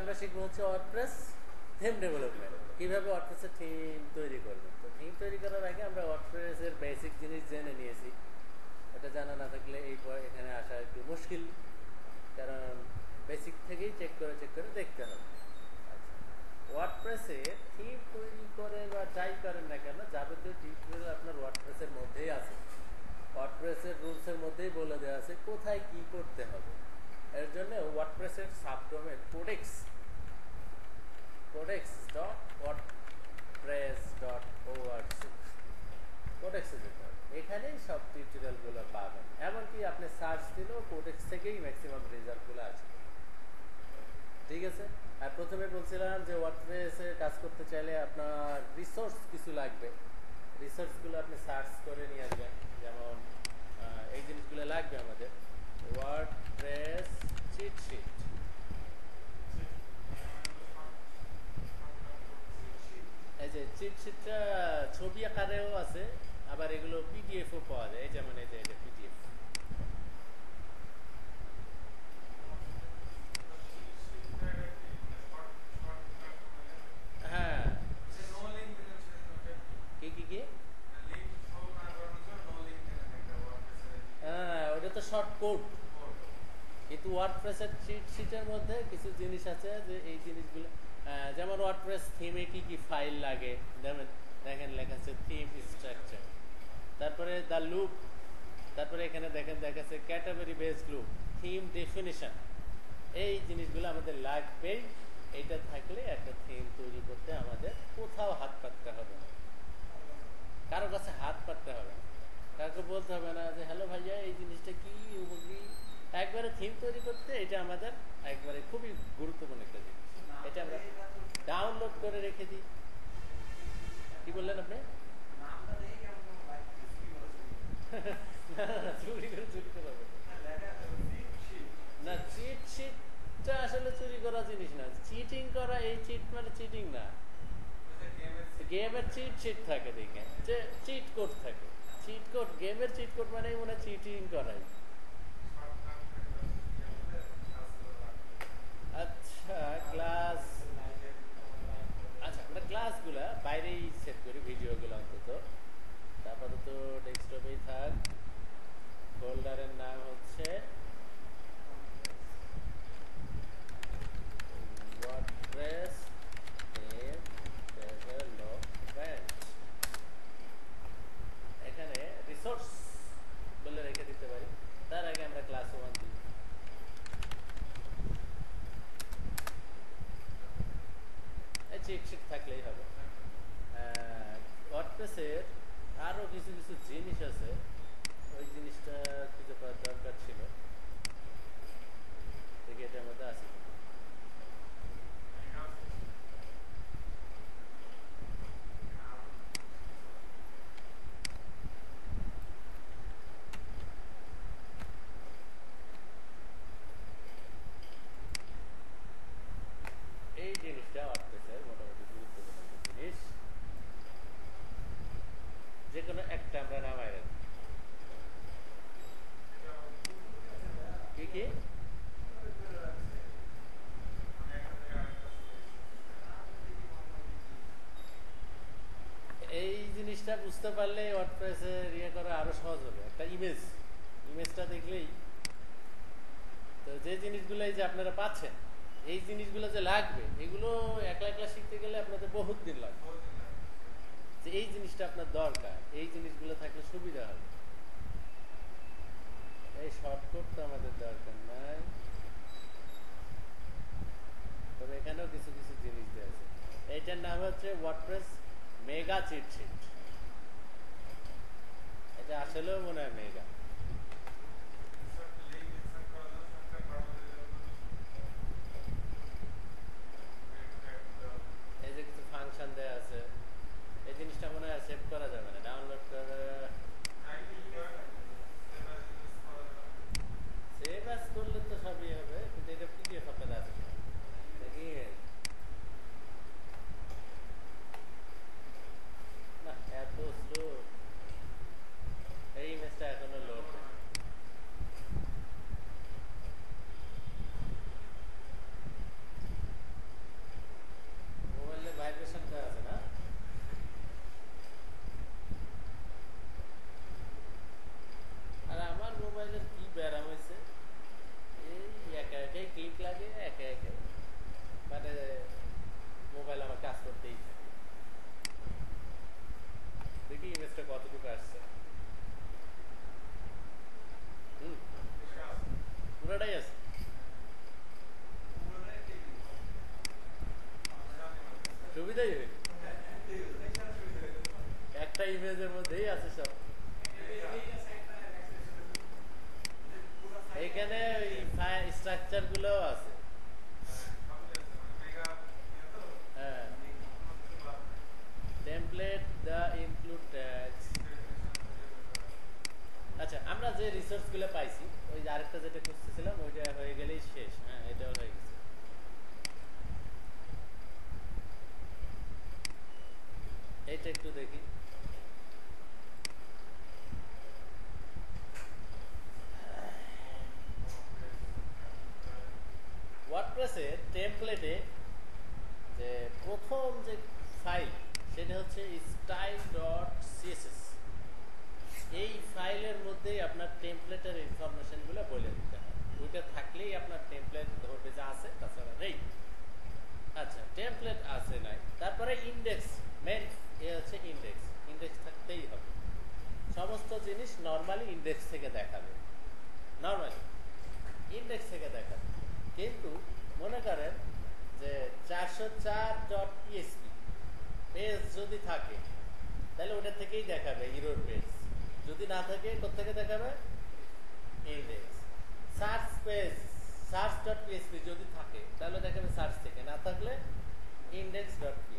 আমরা শিখবো হচ্ছে ওয়ার্ডপ্রেস থিম ডেভেলপমেন্ট, কীভাবে ওয়ার্ডপ্রেসের থিম তৈরি করবেন। তো থিম তৈরি করার আগে আমরা ওয়ার্ডপ্রেসের বেসিক জিনিস জেনে নিয়েছি। এটা জানা না থাকলে এখানে আসা একটু মুশকিল, কারণ বেসিক থেকেই চেক করে দেখতে হবে। আচ্ছা, ওয়ার্ডপ্রেসে থিম তৈরি করেন বা যাই করেন না কেন, যাবতীয় টিউটোরিয়াল আপনার ওয়ার্ডপ্রেসের মধ্যেই আছে। ওয়ার্ডপ্রেসের রুলসের মধ্যেই বলে দেওয়া আছে কোথায় কি করতে হবে। এর জন্য ওয়ার্ডপ্রেসের সাবডোমেন codex.wordpress.org কোডেক্সে যেতে হবে, এখানেই সব টিউটোরিয়ালগুলো পাবেন। এমনকি আপনি সার্চ দিলেও কোডেক্স থেকেই ম্যাক্সিমাম রেজাল্টগুলো আসবে। ঠিক আছে। আর প্রথমে বলছিলাম যে ওয়ার্ডপ্রেসে কাজ করতে চাইলে আপনার রিসোর্স কিছু লাগবে। রিসোর্সগুলো আপনি সার্চ করে নিয়ে আসবেন। যেমন এই জিনিসগুলো লাগবে আমাদের, ওয়ার্ডপ্রেস চিট শিট। এই যে চিট শিটটা ছবি আকারেও আছে, আবার এগুলো পিডিএফও পাওয়া যায়। যেমন এই যে এটা পিডিএফ। হ্যাঁ, কি হ্যাঁ, ওটা তো শর্ট কোড। কিন্তু ওয়ার্ডপ্রেসের চিট শিটের মধ্যে কিছু জিনিস আছে, যে এই জিনিসগুলো যেমন ওয়ার্ডপ্রেস থিমে কি ফাইল লাগে, দেখেন লেখা আছে থিম স্ট্রাকচার, তারপরে দ্য লুপ, তারপরে এখানে দেখেন দেখাচ্ছে category based loop, theme definition. এই জিনিসগুলো আমাদের লাগবেই। এইটা থাকলে একটা থিম তৈরি করতে আমাদের কোথাও হাত পাততে হবে না, কারো কাছে হাত পাততে হবে না, কাউকে বলতে হবে না যে হ্যালো ভাইয়া এই জিনিসটা কি কি। একবারে থিম তৈরি করতে এটা আমাদের একবারে খুবই গুরুত্বপূর্ণ একটা জিনিস। এটা আমরা ডাউনলোড করে রেখে দিই। কি বললেন আপনি? চুরি করা না, চিট শিটটা আসলে চুরি করা জিনিস না। চিটিং করা, এই চিট মানে চিটিং না। গেমের চিট শিট থাকে, দেখে যে চিট কোড থাকে, চিট কোড, গেমের চিট কোড মানে মনে চিটিং করাই। আচ্ছা, ক্লাস, আচ্ছা আমরা ক্লাসগুলা বাইরেই সেট করি, ভিডিওগুলো অন্তত। আপাতত ডেস্কটপেই থাক। ফোল্ডারের নাম হচ্ছে ওয়ার্ডপ্রেস থিম ডেভেলপমেন্ট। এখানে রিসোর্স বলে রেখে দিতে পারি, তার আগে আমরা ক্লাস 1 দিই। চিট শিট থাকলেই হবে। ওয়ার্ডপ্রেসের আরও কিছু জিনিস আছে, ওই জিনিসটা খুঁজে পাওয়ার দরকার ছিল। দেখি এটার মধ্যে আছে। এই জিনিসটা ওয়ার্ডপ্রেসের মোটামুটি গুরুত্বপূর্ণ একটা জিনিস, যে কোনো একটা আমরা নামাই রাখি। কি এই জিনিসটা বুঝতে পারলে ওয়ার্ডপ্রেসের ইয়ে করা আরো সহজ হবে। একটা ইমেজটা দেখলেই তো যে জিনিসগুলো এই যে আপনারা পাচ্ছেন, এই জিনিসগুলো যে লাগবে, এগুলো একলা শিখতে গেলে আপনাদের বহুত দিন লাগবে। যে এই জিনিসটা আপনার দরকার, এই জিনিসগুলো থাকলে সুবিধা হবে। এই শর্টকাট তো আমাদের দরকার নাই, তবে এখানেও কিছু জিনিস দেওয়া আছে। এইটার নাম হচ্ছে ওয়ার্ডপ্রেস মেগা চিট শিট। এটা আসলেও মনে হয় মেগা। এই যে কিছু ফাংশন দেওয়া আছে, এই জিনিসটা মনে হয় সেভ করা যাবে না, ডাউনলোড করে সেভ অ্যাজ করলে তো সবই হবে, কিন্তু এটা পিডিএফ আকারে আছে দেখি না, এত স্লো। এই ইমেজটা এখনো ব্যারাম হয়েছে, এই একে একে ক্লিক লাগে, একে একে মানে মোবাইল আমার কাজ করতেই থাকে। দেখি ইমেজটা কতটুকু আসছে। হুম, পুরোটাই আছে। সুবিধাই হয়নি, একটা ইমেজের মধ্যেই আছে সব। এখানে ওই স্ট্রাকচার গুলোও আছে। হ্যাঁ, টেমপ্লেট দা ইনক্লুড ট্যাগস। আচ্ছা, আমরা যে রিসোর্স গুলো পাইছি, ওই যে আরেকটা যেটা খুঁজতেছিলাম ওইটা হয়ে গেলেই শেষ। হ্যাঁ, এটাও হয়ে গেছে। এইটা একটু দেখি। ওয়ার্ডপ্রেসের টেমপ্লেটে যে প্রথম যে ফাইল, সেটা হচ্ছে স্টাইল ডট সিএসএস। এই ফাইলের মধ্যেই আপনার টেমপ্লেটের ইনফরমেশনগুলো বলে দিতে হয়। ওইটা থাকলেই আপনার টেমপ্লেট ধরবে যা আছে, তাছাড়া নেই। আচ্ছা, টেমপ্লেট আছে নাই, তারপরে ইন্ডেক্স। মেন এ হচ্ছে ইন্ডেক্স। ইন্ডেক্স থাকতেই হবে। সমস্ত জিনিস নর্মালি ইন্ডেক্স থেকে দেখাবে, নর্মালি ইন্ডেক্স থেকে দেখাবে। কিন্তু মনে করেন যে 404.php পেজ যদি থাকে, তাহলে ওটা থেকেই দেখাবে ইরোর পেজ। যদি না থাকে, কোথেকে দেখাবে? ইন্ডেক্স। সার্চ পেজ, সার্চ.পিএসপি যদি থাকে, তাহলে দেখাবে সার্চ থেকে, না থাকলে index.php।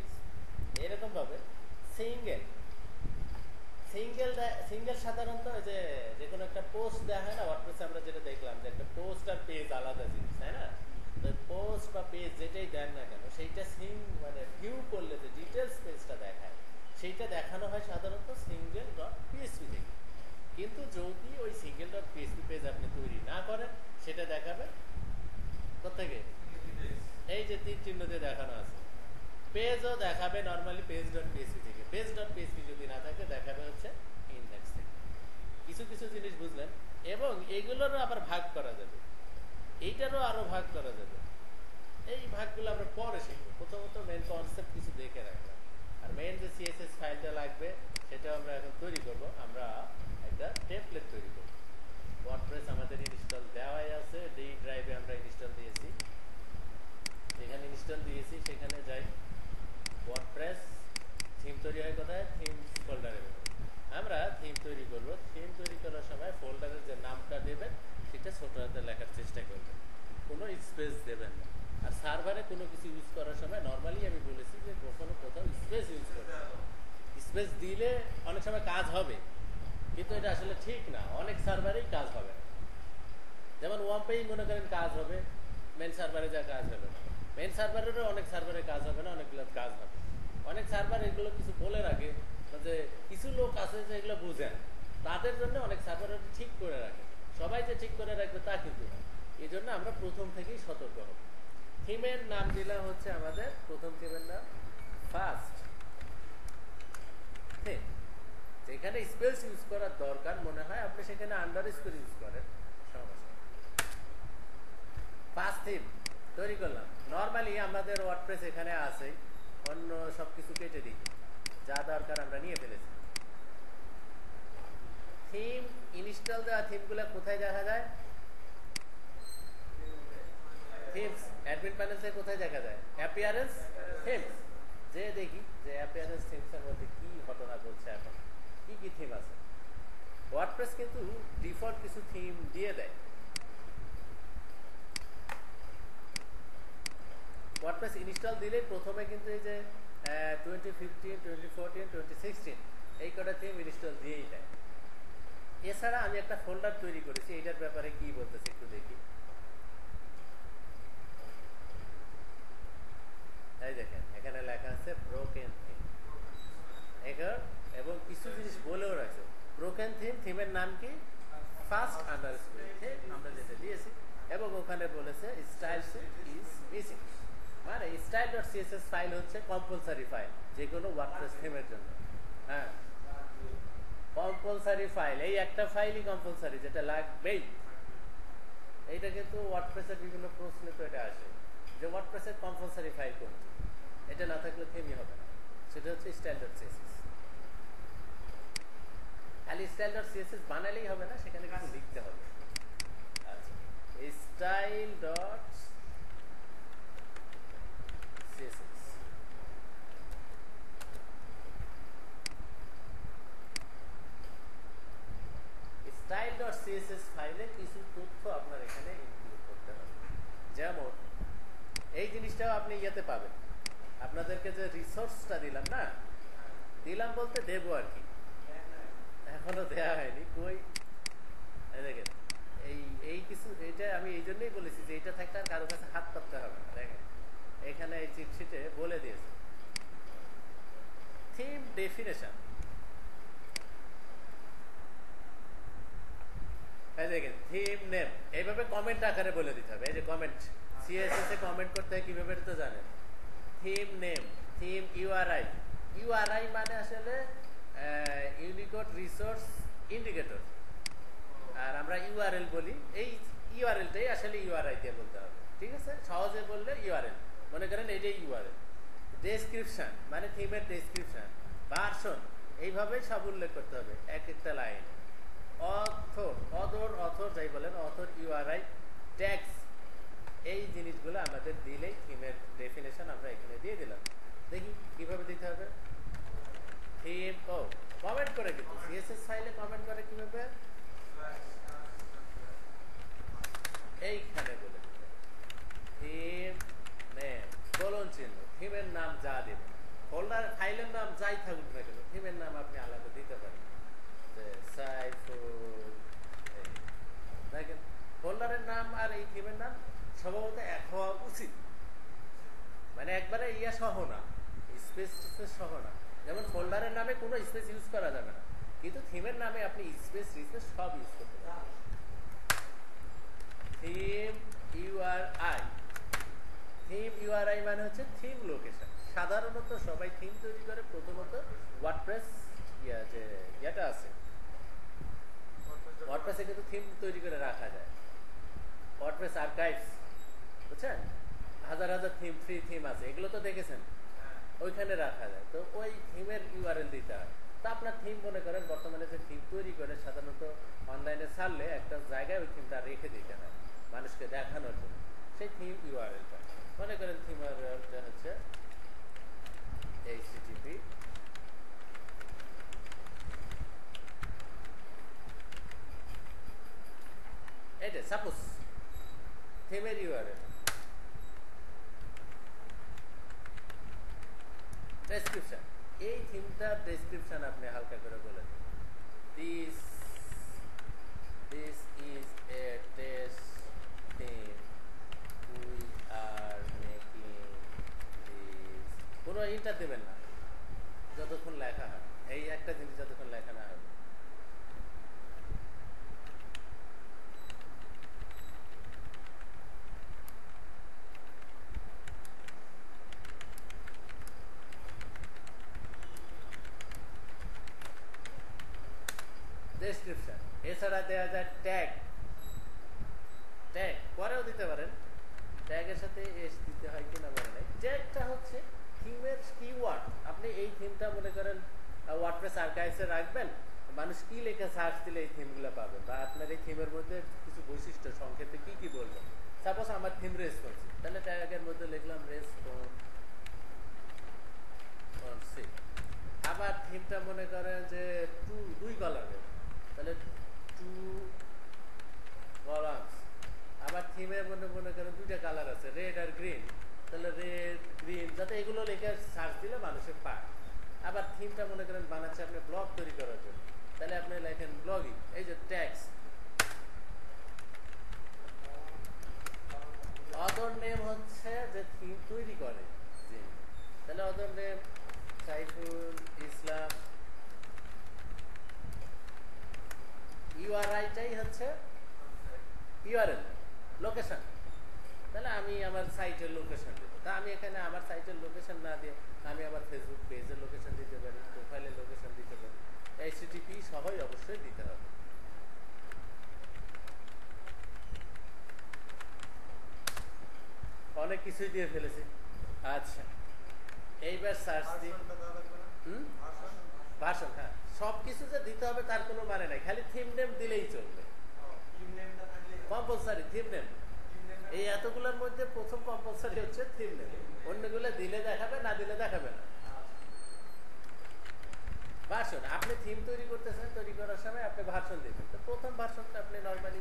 এরকম ভাবে সিঙ্গেল সিঙ্গেল সিঙ্গেল সাধারণত যে যে কোনো একটা পোস্ট দেওয়া হয় না ওয়ার্ডপ্রেসে, আমরা যেটা দেখলাম যে একটা পোস্ট আর পেজ আলাদা জিনিস, তাই না? তো পোস্ট বা পেজ যেটাই দেন না কেন, সেইটা মানে ভিউ করলে যে ডিটেলস পেজটা দেখায়, সেইটা দেখানো হয় সাধারণত single.php থেকে। কিন্তু যদি ওই single.php পেজ আপনি তৈরি না করেন, সেটা দেখাবে কোথেকে? এই যে তীর চিহ্ন দিয়ে দেখানো আছে, পেজও দেখাবে নর্মালি page.php থেকে। page.php যদি না থাকে, দেখাবে হচ্ছে ইন্ডেক্স থেকে। কিছু কিছু জিনিস বুঝলেন? এবং এগুলোরও আবার ভাগ করা যাবে, এইটারও আরো ভাগ করা যাবে। এই ভাগগুলো আমরা পরে শিখবো। প্রথমত মেন কনসেপ্ট কিছু দেখে রাখলাম। আর মেন যে সিএসএস ফাইলটা লাগবে, সেটাও আমরা এখন তৈরি করব। আমরা একটা টেমপ্লেট তৈরি করব। ওয়ার্ডপ্রেস আমাদের ইনস্টল দেওয়াই আছে, ডি ড্রাইভে আমরা ইনস্টল দিয়েছি। যেখানে ইনস্টল দিয়েছি সেখানে যাই। ওয়ার্ডপ্রেস থিম তৈরি হয় কোথায়? থিমস ফোল্ডারে। আমরা থিম তৈরি করব। থিম তৈরি করার সময় ফোল্ডারের যে নামটা দেবেন, সেটা ছোট হাতে লেখার চেষ্টা করবেন, কোনো স্পেস দেবেন না। আর সার্ভারে কোনো কিছু ইউজ করার সময় নর্মালি আমি বলেছি যে কখনো কোথাও স্পেস ইউজ করবেন। স্পেস দিলে অনেক সময় কাজ হবে, কিন্তু এটা আসলে ঠিক না। অনেক সার্ভারেই কাজ হবে না। যেমন ওয়াম্পেই মনে করেন কাজ হবে, মেন সার্ভারে যা কাজ হবে না। মেন সার্ভারেরও অনেক সার্ভারে কাজ হবে না, অনেকগুলো কাজ হবে। অনেক সার্ভার এগুলো কিছু বলে রাখে, যে কিছু লোক আছে যে এগুলো বুঝেন, তাদের জন্য অনেক সার্ভার ঠিক করে রাখে। সবাই যে ঠিক করে রাখবে তা কিন্তু না। এই জন্য আমরা প্রথম থেকেই সতর্ক হব। থিমের নাম দিলাম হচ্ছে আমাদের প্রথম থিমের নাম ফার্স্ট থিম। যেখানে স্পেস ইউজ করার দরকার মনে হয়, আপনি সেখানে আন্ডারস্কোর ইউজ করেন, সমস্যা। ফার্স্ট থিম তৈরি করলাম। নর্মালি আমাদের ওয়ার্ডপ্রেস এখানে আছে, অন্য সব কিছু কেটে দিই, যা দরকার আমরা নিয়ে ফেলেছি। থিম ইনস্টল দেওয়া থিমগুলো কোথায় দেখা যায়? থিমস অ্যাডমিন প্যানেলে কোথায় দেখা যায়? Appearance themes. যে দেখি যে অ্যাপিয়ারেন্স থিমসের মধ্যে কি ঘটনা চলছে, এখন কি কি থিম আছে। ওয়ার্ডপ্রেস কিন্তু ডিফল্ট কিছু থিম দিয়ে দেয়। ওয়ার্ডপ্রেস ইনস্টল দিলে প্রথমে কিন্তু এই যে 2015, 2014, 2016 এই কটা থিম ইনস্টল দিয়েই দেয়। এছাড়া আমি একটা ফোল্ডার তৈরি করেছি, এইটার ব্যাপারে কি বলতেছে একটু দেখি। এই দেখেন, এখানে লেখা আছে ব্রোকেন থিম। এবং কিছু জিনিস বলেও রাখছে। ব্রোকেন থিম, থিমের নাম কি? ফার্স্ট আন্ডারস্কোর থিম, আমরা যেটা দিয়েছি। এবং ওখানে বলেছে স্টাইল ইজ মিসিং। মানে style.css ফাইল হচ্ছে কম্পালসারি ফাইল যে কোনো ওয়ার্ডপ্রেস থিমের জন্য। হ্যাঁ, কম্পালসারি ফাইল, এই একটা ফাইলই কম্পালসারি, যেটা লাগবেই। এইটা কিন্তু ওয়ার্ডপ্রেসের বিভিন্ন প্রশ্নে তো এটা আসে যে ওয়ার্ডপ্রেসের কম্পালসারি ফাইল কোনটি, এটা না থাকলে থেমই হবে না, সেটা হচ্ছে স্টাইল ডট সিএসএস। খালি স্টাইল ডট সিএসএস বানালেই হবে না, সেখানে কিছু লিখতে হবে। আচ্ছা, style dot CSS style dot CSS ফাইলে কিছু তথ্য আপনার এখানে ইনক্লুড করতে হবে। যেমন এই জিনিসটাও আপনি ইয়েতে পাবেন, আপনাদেরকে যে রিসোর্সটা দিলাম না, দিলাম বলতে দেবো আর কি, এখনো দেওয়া হয়নি কই। দেখেন এই এই কিছু, এটা আমি এই জন্যই বলেছি যে এটা থাকতে আর কারো কাছে হাত পাততে হবে না। দেখেন এখানে এই চিটশিটে বলে দিয়েছে থিম ডেফিনেশন। এই দেখেন থিম নেম, এইভাবে কমেন্ট আকারে বলে দিতে হবে। এই যে কমেন্ট, সিএসএস এ কমেন্ট করতে হয় কিভাবে তো জানেন। Theme name, theme URI, URI মানে আসলে ইউনিকোড রিসোর্স ইন্ডিকেটর, আর আমরা ইউআরএল বলি। এই ইউআরএলটাই আসলে ইউআরআই দিয়ে বলতে হবে, ঠিক আছে? সহজে বললে ইউআরএল মনে করেন এইটাই ইউআরএল। ডেসক্রিপশন মানে থিমের ডেসক্রিপশন, ভার্সন, এইভাবেই সব উল্লেখ করতে হবে এক একটা লাইন। অথর যাই বলেন, অথর, ইউআরআই, ট্যাক্স, এই জিনিসগুলো আমাদের দিলেই থিমের ডেফিনেশন আমরা এখানে দিয়ে দিলাম। দেখি কিভাবে দিতে হবে। থিম কমেন্ট করে, কিন্তু সিএসএস ফাইলে কমেন্ট করে কিভাবে, এইখানে বলে দিতে হবে থিম নেম কোলন চিহ্ন, থিমের নাম যা দেবেন, ফোল্ডার ফাইলের নাম যাই থাকুক না কেন থিমের নাম আপনি আলাদা দিতে পারেন। দেখেন ফোল্ডারের নাম আর এই থিমের নাম সম্ভবত এক হওয়া উচিত, মানে একবারে ইয়া সহ না, স্পেস সহ না। যেমন ফোল্ডারের নামে কোনো স্পেস ইউজ করা যাবে না, কিন্তু থিমের নামে আপনি স্পেস রিস্পেস সব ইউজ করতে পারেন। থিম ইউআরআই, থিম ইউআরআই মানে হচ্ছে থিম লোকেশন। সাধারণত সবাই থিম তৈরি করে প্রথমত ওয়ার্ডপ্রেস যে ইয়েটা আছে, ওয়ার্ডপ্রেসে কিন্তু থিম তৈরি করে রাখা যায়। ওয়ার্ডপ্রেস আর্কাইভস, বুঝছেন, হাজার হাজার থিম, ফ্রি থিম আছে, এগুলো তো দেখেছেন, ওইখানে রাখা যায়। তো ওই থিমের ইউআরএল দিতে হয়। তো আপনার থিম মনে করেন বর্তমানে যে থিম তৈরি করে সাধারণত অনলাইনে ছাড়লে একটা জায়গায় ওই থিমটা রেখে দিতে হয় মানুষকে দেখানোর জন্য, সেই থিম ইউআরএলটা মনে করেন থিম ইউআরএলটা হচ্ছে http এটা সাপোজ থিমের ইউআরএল। ডেসক্রিপশন, এই থিমটার ডেসক্রিপশন আপনি হালকা করে বলে দিন। This is a test theme, we are making this. কোনো ইন্টার দেবেন না যতক্ষণ লেখা হয়, এই একটা জিনিস যতক্ষণ লেখা না হবে। ডেসক্রিপশন, এছাড়া দেওয়া যায় ট্যাগ, ট্যাগ পরেও দিতে পারেন, ট্যাগের সাথে এস দিতে হয় কিনা মনে নাই। ট্যাগটা হচ্ছে থিমের কিওয়ার্ড। আপনি এই থিমটা মনে করেন ওয়ার্ডপ্রেস আর্কাইভসে রাখবেন, মানুষ কি লেখা সার্চ দিলে এই থিমগুলো পাবেন, বা আপনার এই থিমের মধ্যে কিছু বৈশিষ্ট্য সংক্ষেপে কি কি বলবেন। সাপোজ আমার থিম রেসপন্সিভ, তাহলে ট্যাগের মধ্যে লিখলাম রেসপন্সিভ। আবার থিমটা মনে করেন যে দুই কালারের, তাহলে 2 কলামস। আবার থিমের মনে করেন দুইটা কালার আছে, রেড আর গ্রিন, তাহলে রেড গ্রিন, যাতে এগুলো লেখা সার্চ দিলে মানুষের পায়। আবার থিমটা মনে করেন বানাচ্ছে আপনি ব্লগ তৈরি করার জন্য, তাহলে আপনি লেখেন ব্লগিং। এই যে ট্যাক্স। অদর নেম হচ্ছে যে থিম তৈরি করে যিনি, তাহলে অদর নেম সাইফুল ইসলাম। ইউআরআইটাই হচ্ছে ইউআরএল, লোকেশন, তাহলে আমি আমার সাইটের লোকেশন দেব। তা আমি এখানে আমার সাইটের লোকেশন না দিয়ে আমি আমার ফেসবুক পেজের লোকেশন দিতে পারি, প্রোফাইলের লোকেশন দিতে পারি। HTTP সবই অবশ্যই দিতে হবে। কিছুই দিয়ে ফেলেছি। আচ্ছা, এইবার সার্চ দিই। ভার্সন, হ্যাঁ, সব কিছু যে দিতে হবে তার কোনো মানে নাই, খালি থিম নেম দিলেই চলবে। কম্পালসারি থিম নেম, এই এতগুলোর মধ্যে প্রথম কম্পালসারি হচ্ছে থিম নেম। অন্যগুলো দিলে দেখাবে, না দিলে দেখাবে না। ভার্সন, আপনি থিম তৈরি করতেছেন, তৈরি করার সময় আপনি ভার্সন দিবেন। তো প্রথম ভার্সনটা আপনি নর্মালি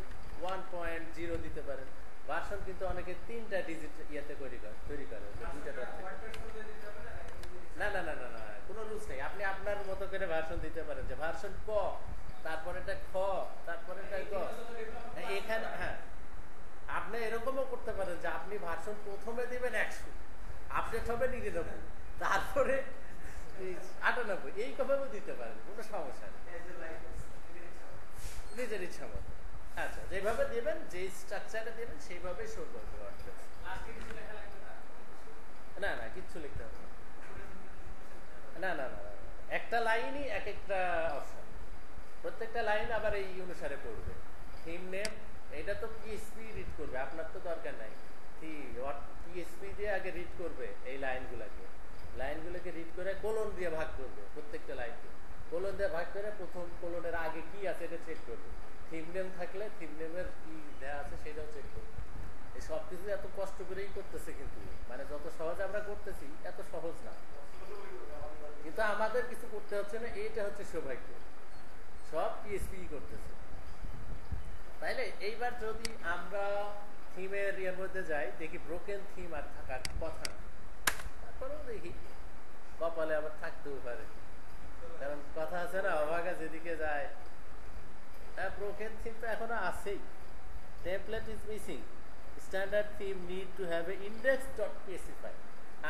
1.0 দিতে পারেন। ভার্সন কিন্তু অনেকে 3টা ডিজিট ইয়েতে তৈরি করে, না না না না না, কোনো রুলস নেই। আপনি আপনার মতো করে ভার্সন দিতে পারেন, যে ভার্সন ক, তারপরে এটা খ, তারপরে এটা গ। এখানে হ্যাঁ, আপনি এরকমও করতে পারেন যে আপনি ভার্সন প্রথমে দিবেন 100, আপডেট হবে 99, তারপরে 98, এইভাবেও দিতে পারেন, কোনো সমস্যা নেই, নিজের ইচ্ছা মতো। আচ্ছা, যেভাবে দেবেন, যে স্ট্রাকচারে দেবেন সেইভাবেই শো করবে ওয়ার্ডপ্রেস। না না, কিচ্ছু লিখতে হবে না, না না না, একটা লাইনই এক একটা অপশন, প্রত্যেকটা লাইন আবার এই অনুসারে পড়বে। থিম নেম, এটা তো পিএসপি রিড করবে, আপনার তো দরকার নাই। পিএসপি দিয়ে আগে রিড করবে এই লাইনগুলোকে রিড করে কোলন দিয়ে ভাগ করবে, প্রত্যেকটা লাইনকে কোলন দিয়ে ভাগ করে প্রথম কোলনের আগে কি আছে এটা চেক করবে। থিম নেম থাকলে থিম নেমের কি দেওয়া আছে সেটাও চেক করবে। এই সব কিছু এত কষ্ট করেই করতেছে, কিন্তু মানে যত সহজ আমরা করতেছি এত সহজ না, কিন্তু আমাদের কিছু করতে হচ্ছে না, এইটা হচ্ছে সৌভাগ্য, সব পিএসপি করতেছে। তাইলে এইবার যদি আমরা থিমের ইয়ের মধ্যে যাই, দেখি ব্রোকেন থিম আর থাকার কথা না, তারপরেও দেখি কপালে আবার থাকতেও পারে, কারণ কথা আছে না, অভাগা যেদিকে যায়। ব্রোকেন থিম তো এখনো আছেই। Template is missing, standard theme need to have a index.php।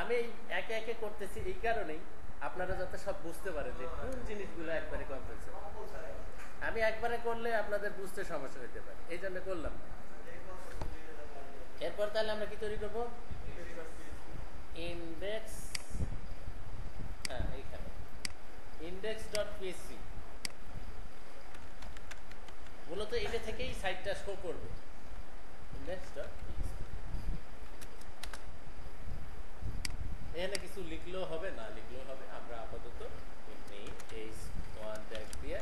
আমি একে একে করতেছি এই কারণেই, আপনারা যাতে সব বুঝতে পারেন যে কোন জিনিসগুলো একবারে কম্পালসারি। আমি একবারে করলে আপনাদের বুঝতে সমস্যা হতে পারে, এই জন্য করলাম। এরপর তাহলে আমরা কি তৈরি করবো? ইন্ডেক্স, হ্যাঁ এইখানে index.php, মূলত এটা থেকেই সাইটটা শো করবে। index.php, এখানে কিছু লিখলেও হবে, না লিখলেও হবে, আমরা আপাতত এমনি h1 ট্যাগ দিয়ে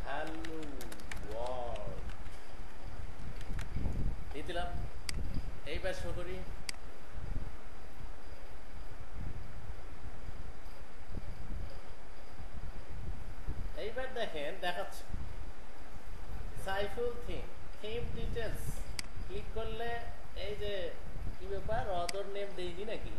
হ্যালো ওয়ার্ল্ড দিয়ে দিলাম। এইবার শো করি। এইবার দেখেন দেখাচ্ছে সাইফুল থিম ডিটেলস, ক্লিক করলে এই যে কি ব্যাপার, অদর নেম দেইনি নাকি,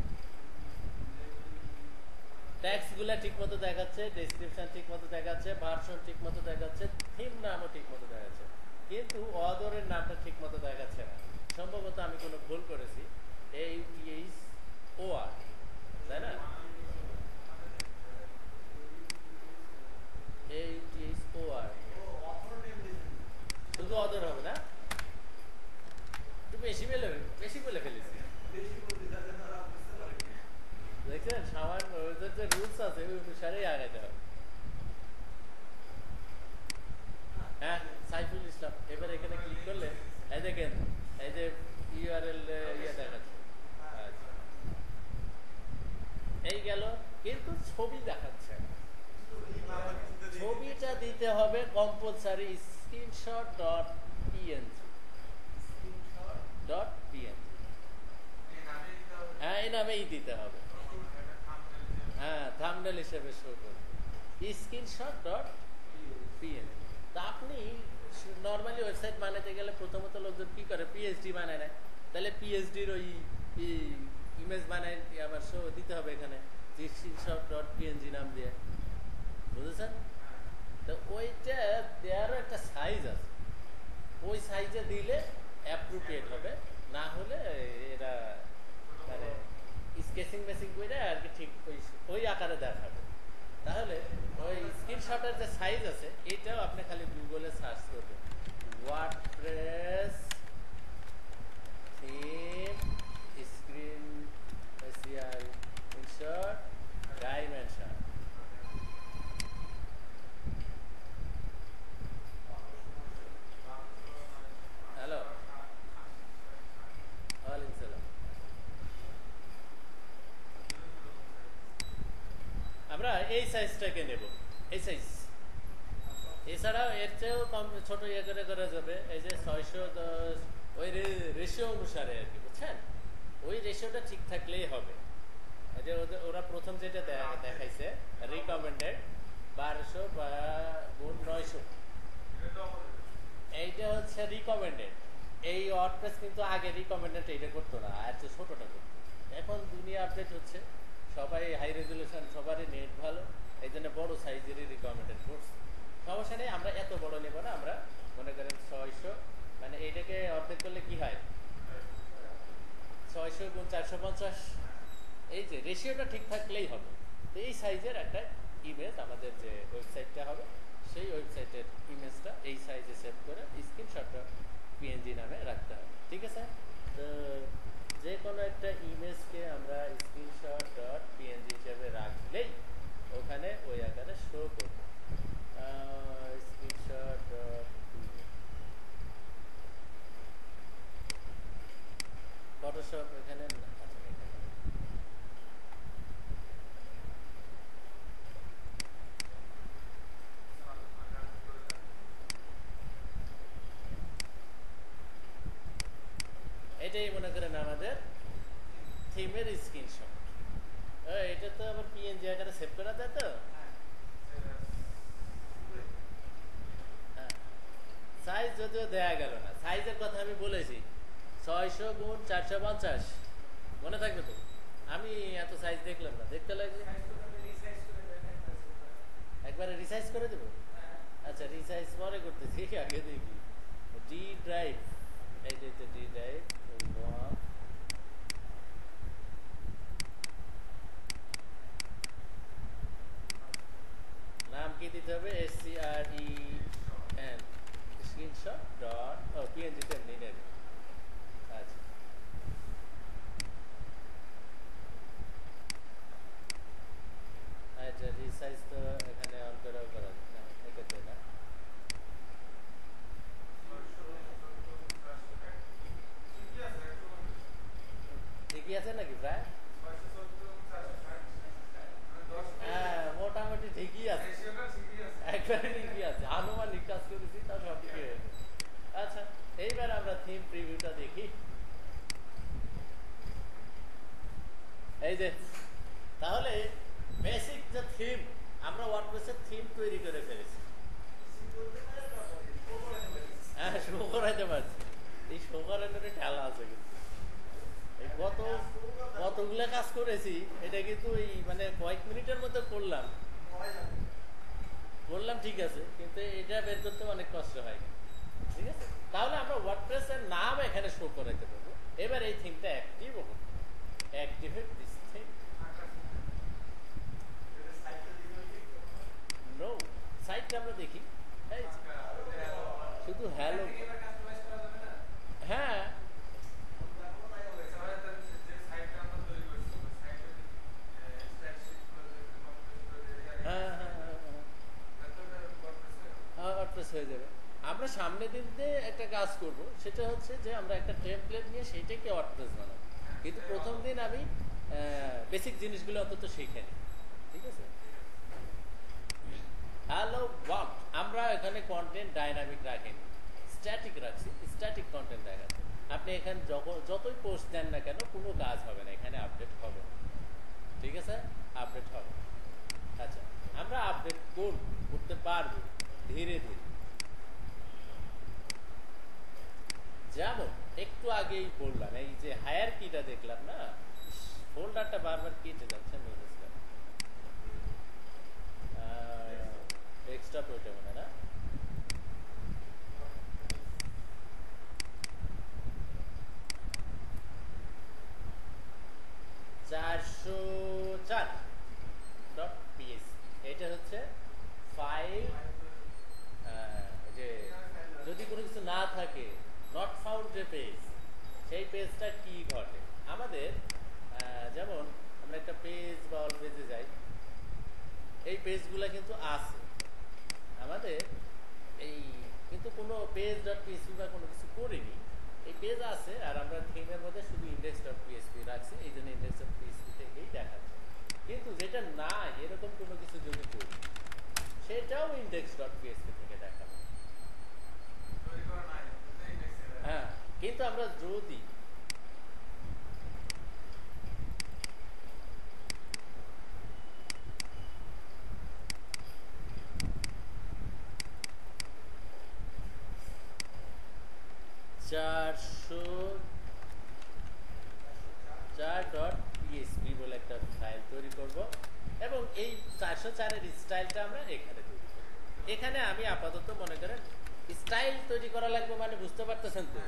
ট্যাক্স গুলা ঠিক মতো দেখাচ্ছে, ডেসক্রিপশন ঠিক মতো দেখাচ্ছে, ভার্সন ঠিক মতো দেখাচ্ছে, থিম নামও ঠিক মতো দেখাচ্ছে, কিন্তু অদরের নামটা ঠিক মতো দেখাচ্ছে না। সম্ভবত আমি কোনো ভুল করেছি, AUTHOR, তাই না? AUTHOR, শুধু অদর হবে না, একটু বেশি বলে ফেলেছি, দেখছেন সামান্য ওদের যে রুলস আছে ওই অনুসারেই আগাইতে হবে। হ্যাঁ, সাইফুল ইসলাম, এবার এখানে ক্লিক করলে এই দেখেন এই যে ইউআরএল ইয়ে দেখাচ্ছে। আচ্ছা, এই গেল, কিন্তু ছবি দেখাচ্ছে না। ছবিটা দিতে হবে কম্পালসারি screenshot.png, হ্যাঁ এই নামেই দিতে হবে, হ্যাঁ থাম্বনেল হিসেবে শো করবে screenshot.png। তা আপনি নর্মালি ওয়েবসাইট বানাতে গেলে প্রথমত লোকজন কি করে, পিএইচডি বানায় নেয়, তাহলে পিএইচডির ওই ইমেজ বানায় আবার শো দিতে হবে এখানে screenshot.png নাম দিয়ে, বুঝেছেন? তো ওইটা দেওয়ারও একটা সাইজ আছে, ওই সাইজে দিলে অ্যাপ্রোপ্রিয়েট হবে, না হলে এরা মানে স্কেচিং মেসিং করে আর কি ঠিক ওই আকারে দেখাবে। তাহলে ওই স্ক্রিনশটের যে সাইজ আছে এটাও আপনি খালি গুগলে সার্চ করবেন, WordPress theme screenshot dimension. Hello, আমরা এই সাইজটাকে নেব, এই সাইজ। এছাড়াও এর চেয়েও কম ছোট ইয়ে করে করা যাবে, এই যে 610 ওই রেশিও অনুসারে আর কি, বুঝছেন? ওই রেশিওটা ঠিক থাকলেই হবে। এই যে ওরা প্রথম যেটা দেখাইছে রিকমেন্ডেড 1200 গুণ 900, এইটা হচ্ছে রিকমেন্ডেড। এই ওয়ার্ডপ্রেস কিন্তু আগে রিকমেন্ডেড এইটা করতো না, আর যে ছোটটা করতো। এখন দুনিয়া আপডেট হচ্ছে, সবাই হাই রেজুলেশন, সবারই নেট ভালো, এই জন্য বড় সাইজেরই রিকমেন্ডেড করছে। সমস্যা নেই, আমরা এত বড় নেব না, আমরা মনে করেন 600, মানে এইটাকে অর্ধেক করলে কি হয় 600 গুণ 450, এই যে রেশিওটা ঠিক থাকলেই হবে। তো এই সাইজের একটা ইমেজ আমাদের যে ওয়েবসাইটটা হবে, সেই ওয়েবসাইটের ইমেজটা এই সাইজে সেভ করে স্ক্রিনশটটা পিএনজি নামে রাখতে হবে, ঠিক আছে? তো যে কোনো একটা ইমেজকে আমরা স্ক্রিনশট ডট পিএনজি হিসেবে রাখলেই ওখানে ওই আকারে শো করবে। স্ক্রিনশট ডট ফটোশপ এখানে এটাই মনে করেন আমাদের থিমের স্ক্রিনশট। এটা তো আবার পিএনজি আকারে সেভ করা যায় তো। সাইজ যদিও দেয়া গেল না, সাইজের কথা আমি বলেছি 600 গুণ 450, মনে থাকবে তো? আমি এত সাইজ দেখলাম না, দেখতে লাগবে একবারে রিসাইজ করে দেবো। আচ্ছা রিসাইজ পরে করতেছি, আগে দেখি ডি ড্রাইভ, এই যে ডি ড্রাইভ নাম কি দিতে হবে, SCREN স্ক্রিনশট ডট পিএনজি তে নিয়ে নেবে। আচ্ছা আচ্ছা রিসাইজ তো এখানে অন করাও করা না, এটাতে না। ঠিকই আছে নাকি প্রায়? হ্যাঁ মোটামুটি ঠিকই আছে, একবারে ঠিকই আছে, আনুমানিক কাজ করেছি তা সব ঠিকই হয়েছে। আচ্ছা এইবার আমরা থিম প্রিভিউটা দেখি। এই যে তাহলে বেসিক যে থিম, আমরা ওয়ার্ডপ্রেসের থিম তৈরি করে ফেলেছি। হ্যাঁ শো করাইতে পারছি, এই শো করানোর খেলা আছে কিন্তু। এই কতগুলো কাজ করেছি, এটা কিন্তু এই মানে কয়েক মিনিটের মধ্যে করলাম ঠিক আছে, কিন্তু এটা বের করতে অনেক কষ্ট হয়, ঠিক আছে? তাহলে আমরা ওয়ার্ডপ্রেসের নাম এখানে শো করাইতে পারবো। এবার এই থিমটা অ্যাক্টিভ করবো, অ্যাক্টিভেট দিস থিম। নো সাইটটা আমরা দেখি, শুধু হ্যালো। হ্যাঁ হ্যাঁ হ্যাঁ হ্যাঁ ওয়ার্ডপ্রেস হয়ে যাবে। আমরা সামনের দিনতে একটা কাজ করব, সেটা হচ্ছে যে আমরা একটা টেমপ্লেট নিয়ে সেইটাকে ওয়ার্ডপ্রেস বানাবো, কিন্তু প্রথম দিন আমি বেসিক জিনিসগুলো অন্তত শিখে নিই, ঠিক আছে? হ্যালো ওয়ার্ল্ড, আমরা এখানে কন্টেন্ট ডাইনামিক রাখিনি, স্ট্যাটিক রাখছি, স্ট্যাটিক কন্টেন্ট দেখাচ্ছে। আপনি এখানে যতই পোস্ট দেন না কেন কোনো কাজ হবে না, এখানে আপডেট হবে, ঠিক আছে? আপডেট হবে। আচ্ছা আমরা আপডেট করতে পারবো ধীরে ধীরে, যেমন একটু আগেই বললাম এই যে হায়ার কিটা দেখলাম না, ফোল্ডারটা বারবার কেটে যাচ্ছে, ডেস্কটপ ওইটা মনে না, 404.ps, এটা হচ্ছে ফাইল। যে যদি কোনো কিছু না থাকে, নট ফাউন্ড যে পেজ, সেই পেজটা কি ঘটে আমাদের, যেমন আমরা একটা পেজ বা অল পেজে যাই, এই পেজগুলো কিন্তু আছে আমাদের, এই কিন্তু কোনো পেজ ডট পিএসপি বা কোনো কিছু করিনি, এই পেজ আছে আর আমরা থিমের মধ্যে শুধু ইন্ডেক্স ডট পিএসপি রাখছি, এই জন্য ইন্ডেক্স ডট পিএসপি থেকেই দেখাচ্ছে। কিন্তু যেটা না এরকম কোনো কিছু যদি করি সেটাও index.php থেকে দেখাবো। হ্যাঁ, কিন্তু আমরা যদি চারশো 4.php বলে একটা ফাইল তৈরি করব এবং এই 404 এর স্টাইলটা আমরা এখানে তৈরি করব। এখানে আমি আপাতত মনে করেন স্টাইল তৈরি করা লাগবে, মানে বুঝতে পারতেছেন তো,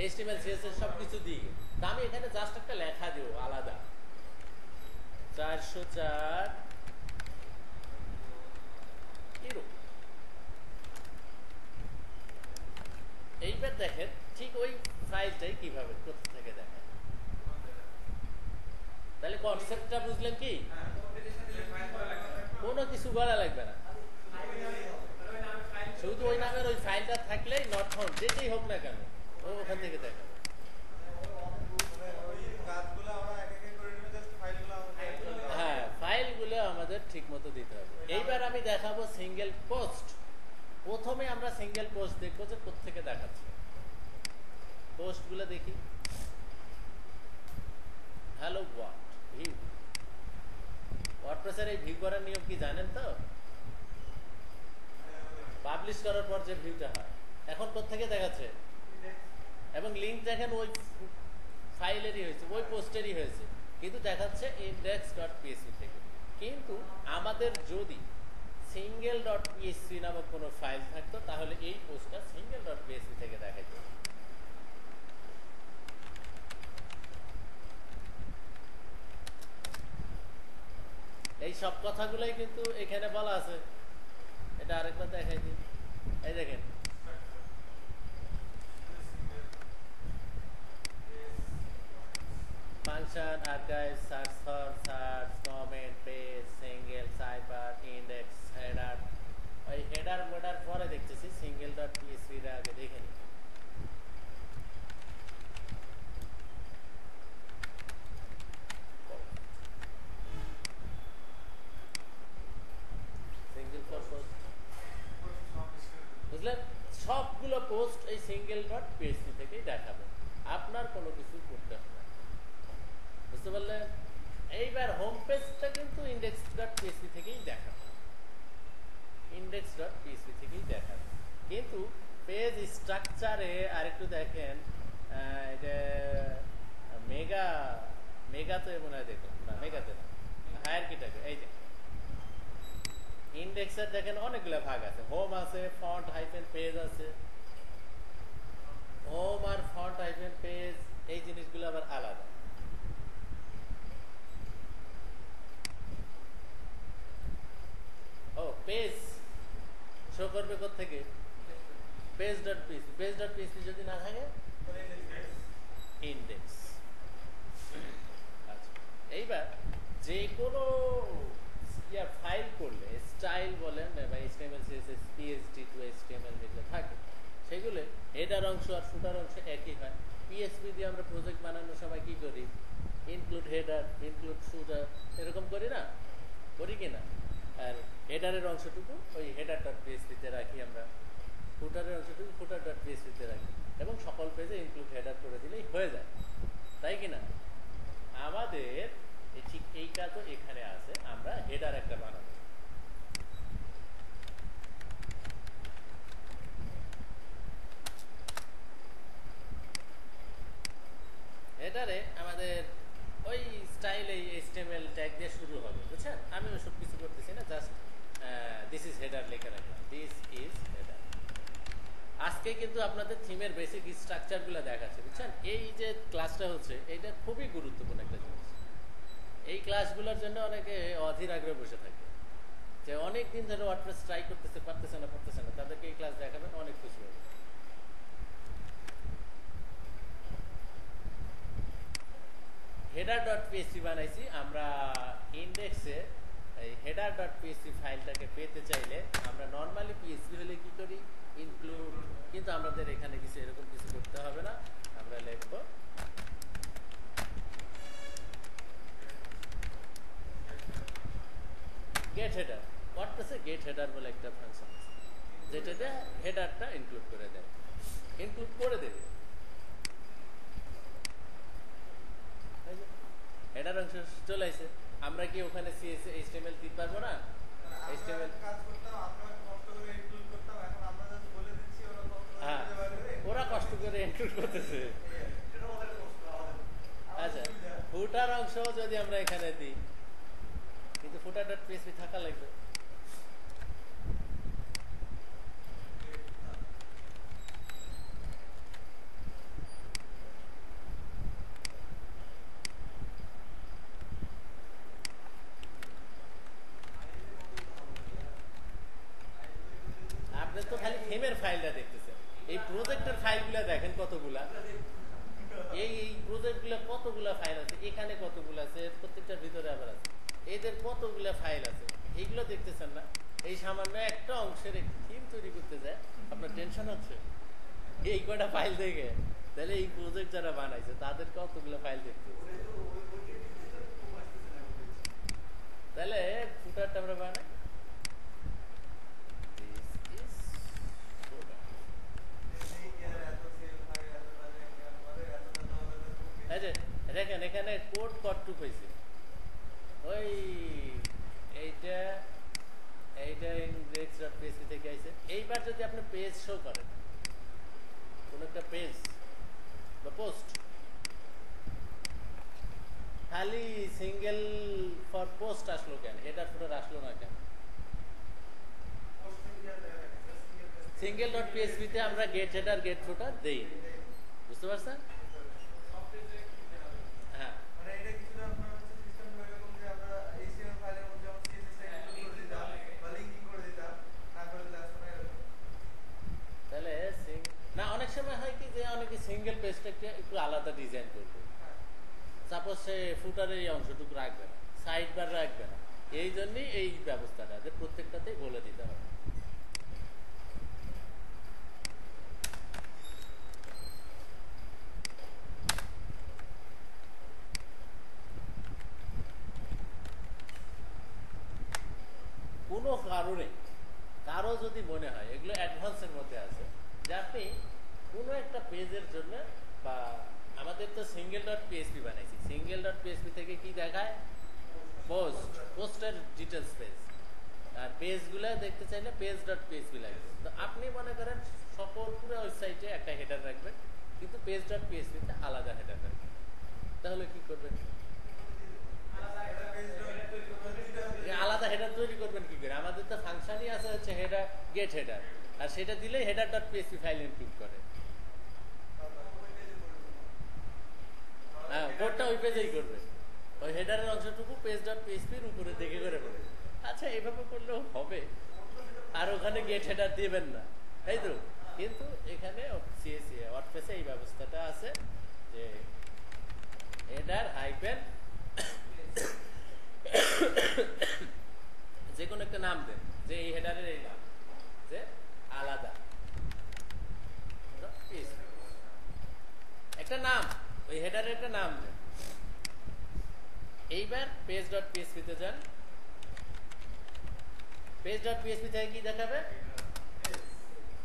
HTML CSS সব কিছু দিয়ে। তা আমি এখানে জাস্ট একটা লেখা দেব আলাদা 404 এরকম। এইবার দেখেন ঠিক ওই ফাইলটাই কিভাবে কোথা থেকে দেখেন। তাহলে কনসেপ্টটা বুঝলেন কি? কোনো কিছু বলা লাগবে না, শুধু ওই নামের ওই ফাইলটা থাকলেই নট ফাউন্ড যেটাই হোক না কেন ও ওখান থেকে দেখাবে। হ্যাঁ, ফাইলগুলো আমাদের ঠিক মতো দিতে হবে। এইবার আমি দেখাবো সিঙ্গেল পোস্ট। প্রথমে আমরা সিঙ্গেল পোস্ট দেখবো যে কোত্থেকে দেখাচ্ছে। পোস্টগুলো দেখি। হ্যালো ওয়ার্ড ভিউ, ওয়ার্ডপ্রেসের এই ভিউ করার নিয়ম কি জানেন তো? পাবলিশ করার পর যে ভিউটা হয় এখন কোত্থেকে দেখাচ্ছে, এবং লিঙ্ক দেখেন ওই ফাইলেরই হয়েছে, ওই পোস্টেরই হয়েছে, কিন্তু দেখাচ্ছে index.php থেকে। কিন্তু আমাদের যদি single.php নামক কোনো ফাইল থাকতো তাহলে এই পোস্টটা single.php থেকে দেখাইতো। এই সব কথাগুলোই কিন্তু এখানে বলা আছে। এটা আরেকবার দেখাই দিই। এই দেখেন function, archive, search for, search, comment, page, single, cyber, index, header. ওই হেডার মেডার পরে দেখতেছি, single.php এর আগে দেখে নিই। সিঙ্গেল ফর পোস্ট, বুঝলেন? সবগুলো পোস্ট এই single.php থেকেই দেখাবে, আপনার কোনো কিছু করতে হবে না। বুঝতে পারলেন? এইবার হোম পেজটা কিন্তু index.php থেকেই দেখাবে, index.php থেকেই দেখাবে। কিন্তু পেজ স্ট্রাকচারে আরেকটু দেখেন, এটা মেগা মেগাতে মনে হয়, দেখুন না মেগাতে না, হায়ারকিটাকে এই যে ইন্ডেক্সের দেখেন অনেকগুলো ভাগ আছে। হোম আছে, ফন্ট হাইফেন পেজ আছে। হোম আর ফন্ট হাইফেন পেজ এই জিনিসগুলো আবার আলাদা। ও পেজ শো করবে কোত্থেকে? পেজ.php, পেজ.php যদি না থাকে ইন্ডেক্স। আচ্ছা, এইবার যে কোনো ফাইল করলে স্টাইল বলেন বা HTML CSS PHP to HTML যেগুলো থাকে সেগুলো হেডার অংশ আর ফুটার অংশ একই হয়। PHP দিয়ে আমরা প্রজেক্ট বানানোর সময় কি করি? ইনক্লুড হেডার, ইনক্লুড ফুটার এরকম করি না? করি কি না? আর হেডারের অংশটুকু ওই header.php তে রাখি আমরা, ফুটারের অংশটুকু footer.php তে রাখি, এবং সকল পেজে ইনক্লুড হেডার করে দিলেই হয়ে যায়, তাই কি না? আমাদের ঠিক এইটা তো এখানে আছে, আমরা হেডার একটা বানাবো। হেডারে আমাদের ওই স্টাইলে HTML ট্যাগ দিয়ে শুরু হবে, বুঝছেন? আমি ওসব কিছু করতেছি না, জাস্ট দিস ইজ হেডার লিখে রাখলাম, দিস ইজ হেডার। আজকে কিন্তু আপনাদের থিমের বেসিক স্ট্রাকচারগুলো দেখাচ্ছে, বুঝছেন? এই যে ক্লাসটা হচ্ছে এইটা খুবই গুরুত্বপূর্ণ একটা জিনিস। এই ক্লাসগুলোর জন্য অনেকে অধীর আগ্রহে বসে থাকে, যে অনেক দিন ধরে ওয়ার্ডপ্রেস ট্রাই করতেছে, পারতেছে না, তাদেরকে এই ক্লাস দেখাবেন, অনেক খুশি হবে। header.php বানাইছি আমরা ইন্ডেক্সে। এই header.php ফাইলটাকে পেতে চাইলে আমরা নর্মালি PHP হলে কি করি? ইনক্লুড, কিন্তু আমাদের এখানে কিছু এরকম কিছু করতে হবে না। আমরা লিখব গেট হেডার, ওয়ার্ডপ্রেসে গেট হেডার বলে একটা ফাংশন আছে, যেটাতে হেডারটা ইনক্লুড করে দেয়, ইনক্লুড করে দেবে। হেডার অংশ চলে আসে, আমরা কি ওখানে সিএসএস এইচটিএমএল দিতে পারবো না? এইচটিএমএল কাজ করতাম, আমরা কষ্ট করে ইনক্লুড করতাম, এখন আমরা জাস্ট বলে দিচ্ছি, ওরা কষ্ট করে হ্যাঁ, খুঁজে বার করে ওরা কষ্ট করে ইনক্লুড করতেছে। এটা ওদের কষ্ট, আচ্ছা, ফুটার অংশ যদি আমরা এখানে দিই, কিন্তু ফুটার ডট পিএসপি থাকা লাগবে। আপনি তো খালি থিমের ফাইলটা দেখতেছেন, এই প্রজেক্টের ফাইলগুলো দেখেন কতগুলা, এই এই প্রজেক্টগুলো কতগুলা ফাইল আছে, এখানে কতগুলো আছে, প্রত্যেকটার ভিতরে আবার আছে, এদের কতগুলা ফাইল আছে, এইগুলো দেখতেছেন না? এই সামান্য একটা অংশের একটি থিম তৈরি করতে যায় আপনার টেনশন হচ্ছে এই কয়টা ফাইল দেখে? তাহলে এই প্রজেক্ট যারা বানাইছে তাদের কতগুলো ফাইল দেখতে, তাহলে ফুটারটা আমরা বানাই। দেখেন এখানে কোড কতটুকু হয়েছে, ওই এইটা এইটা index.php থেকে আইছে। এইবার যদি আপনি পেজ শো করেন, কোন একটা পেজ বা পোস্ট, খালি সিঙ্গেল ফর পোস্ট আসলো কেন, হেডার ফুটার আসলো না কেন? সিঙ্গেল ডট পিএসপি তে আমরা গেট হেডার গেট ফুটার দেই, বুঝতে পারছেন? হ্যাঁ, মানে এটা কিছুটা আপনার হচ্ছে সিস্টেম এরকম যে আমরা এইচটিএমএল ফাইলের মধ্যে যেমন সিএসএস টা ইনক্লুড করে দিতাম বা লিংকিং করে দিতাম, তারপরে লাস্ট না এরকম। তাহলে না, অনেক সময় হয় কি যে অনেকে সিঙ্গেল পেজটাকে একটু আলাদা ডিজাইন করবে, সাপোজ সে ফুটারের এই অংশটুকু রাখবে না, সাইড বার রাখবে না, এই জন্যই এই ব্যবস্থাটা যে প্রত্যেকটাতেই বলে দিতে হবে। কোনো কারণে কারো যদি মনে হয়, এগুলো অ্যাডভান্সের মধ্যে আছে, যে আপনি কোনো একটা পেজের জন্য, বা আমাদের তো সিঙ্গেল ডট পিএসপি বানাইছি, সিঙ্গেল ডট পিএসপি থেকে কি দেখায়, পোস্টের ডিটেলস পেজ, আর পেজগুলো দেখতে চাইলে পেজ ডট পিএসপি লাগবে। তো আপনি মনে করেন সকল পুরো ওয়েবসাইটে একটা হেডার রাখবেন, কিন্তু পেজ ডট পিএসপিতে আলাদা হেডার রাখবেন, তাহলে কি করবেন? আলাদা হেডার তৈরি করবেন কি করে? আমাদের তো ফাংশনই আছে হচ্ছে হেডার গেট হেডার, আর সেটা দিলেই header dot PSP file include করে। হ্যাঁ, কোডটা ওই পেজেই করবে, ওই হেডারের অংশটুকু পেজ ডট পিএসপির উপরে দেখে করে করবে। আচ্ছা, এইভাবে করলেও হবে, আর ওখানে গেট হেডার দিবেন না, তাই তো? কিন্তু এখানে সিএসি ওয়ার্ডপ্রেসে এই ব্যবস্থাটা আছে যে হেডার হাইফেন যে কোনো একটা নাম দেন, যে এই হেডারের এই নাম যে আলাদা একটা নাম, ওই হেডারের একটা নাম দেন। এইবার পেজ ডট পিএসপি তে যান, পেজ ডট পিএসপি থেকে কি দেখাবে?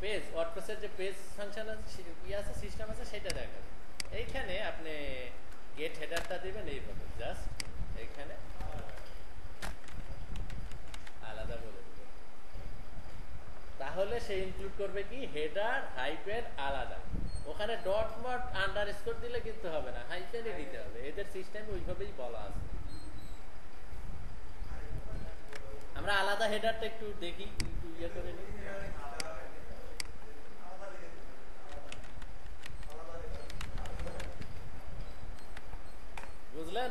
পেজ ওয়ার্ডপ্রেসের যে পেজ ফাংশন আছে, আছে সিস্টেম আছে, সেটা দেখাবে। এইখানে আপনি গেট হেডারটা দিবেন এইভাবে, জাস্ট এইখানে আলাদা বলে দেবেন, তাহলে সে ইনক্লুড করবে কি হেডার হাইফেন আলাদা। ওখানে ডট মট আন্ডারস্কোর দিলে কিন্তু হবে না, হাইফেনই দিতে হবে, এদের সিস্টেম ওইভাবেই বলা আছে। আমরা আলাদা হেডারটা একটু দেখি, একটু ইয়ে করে নিই। বুঝলেন?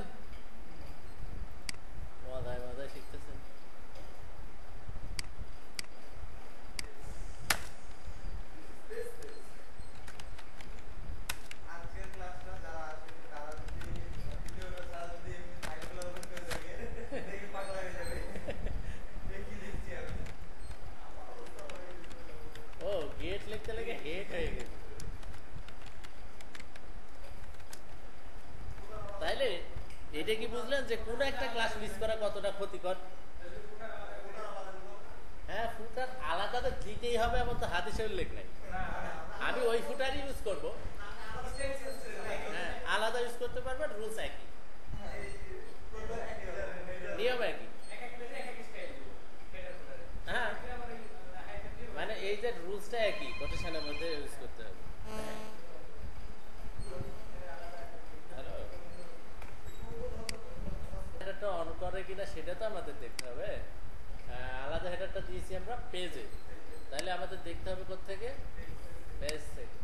মজায় মজায় শিখতেছেন। আজকের ক্লাসটা যারা আসবে তারা যদি ভিডিওটা তারা যদি এমনি ফাইলগুলো ওপেন করে দেখে দেখে পাগলা হয়ে যাবে, দেখি দেখছি আমি। ও, গেট লিখতে লেগে হেড হয়ে গেছে। তাইলে এটা কি বুঝলেন যে কোনো একটা ক্লাস মিস করা কতটা ক্ষতিকর? হ্যাঁ, ফুটার আলাদা তো দিতেই হবে এমন তো হাদিসে উল্লেখ নাই। আমি ওই ফুটারই ইউজ করব। হ্যাঁ, আলাদা ইউজ করতে পারবে, রুলস একই, নিয়ম একই। হ্যাঁ, মানে এই যে রুলসটা একই, কোটেশনের মধ্যে ইউজ করতে হবে। হ্যালো, হেডারটা অন করে কিনা সেটা তো আমাদের দেখতে হবে। আলাদা হেডারটা দিয়েছি আমরা পেজে, তাহলে আমাদের দেখতে হবে কোত্থেকে, পেজ থেকে।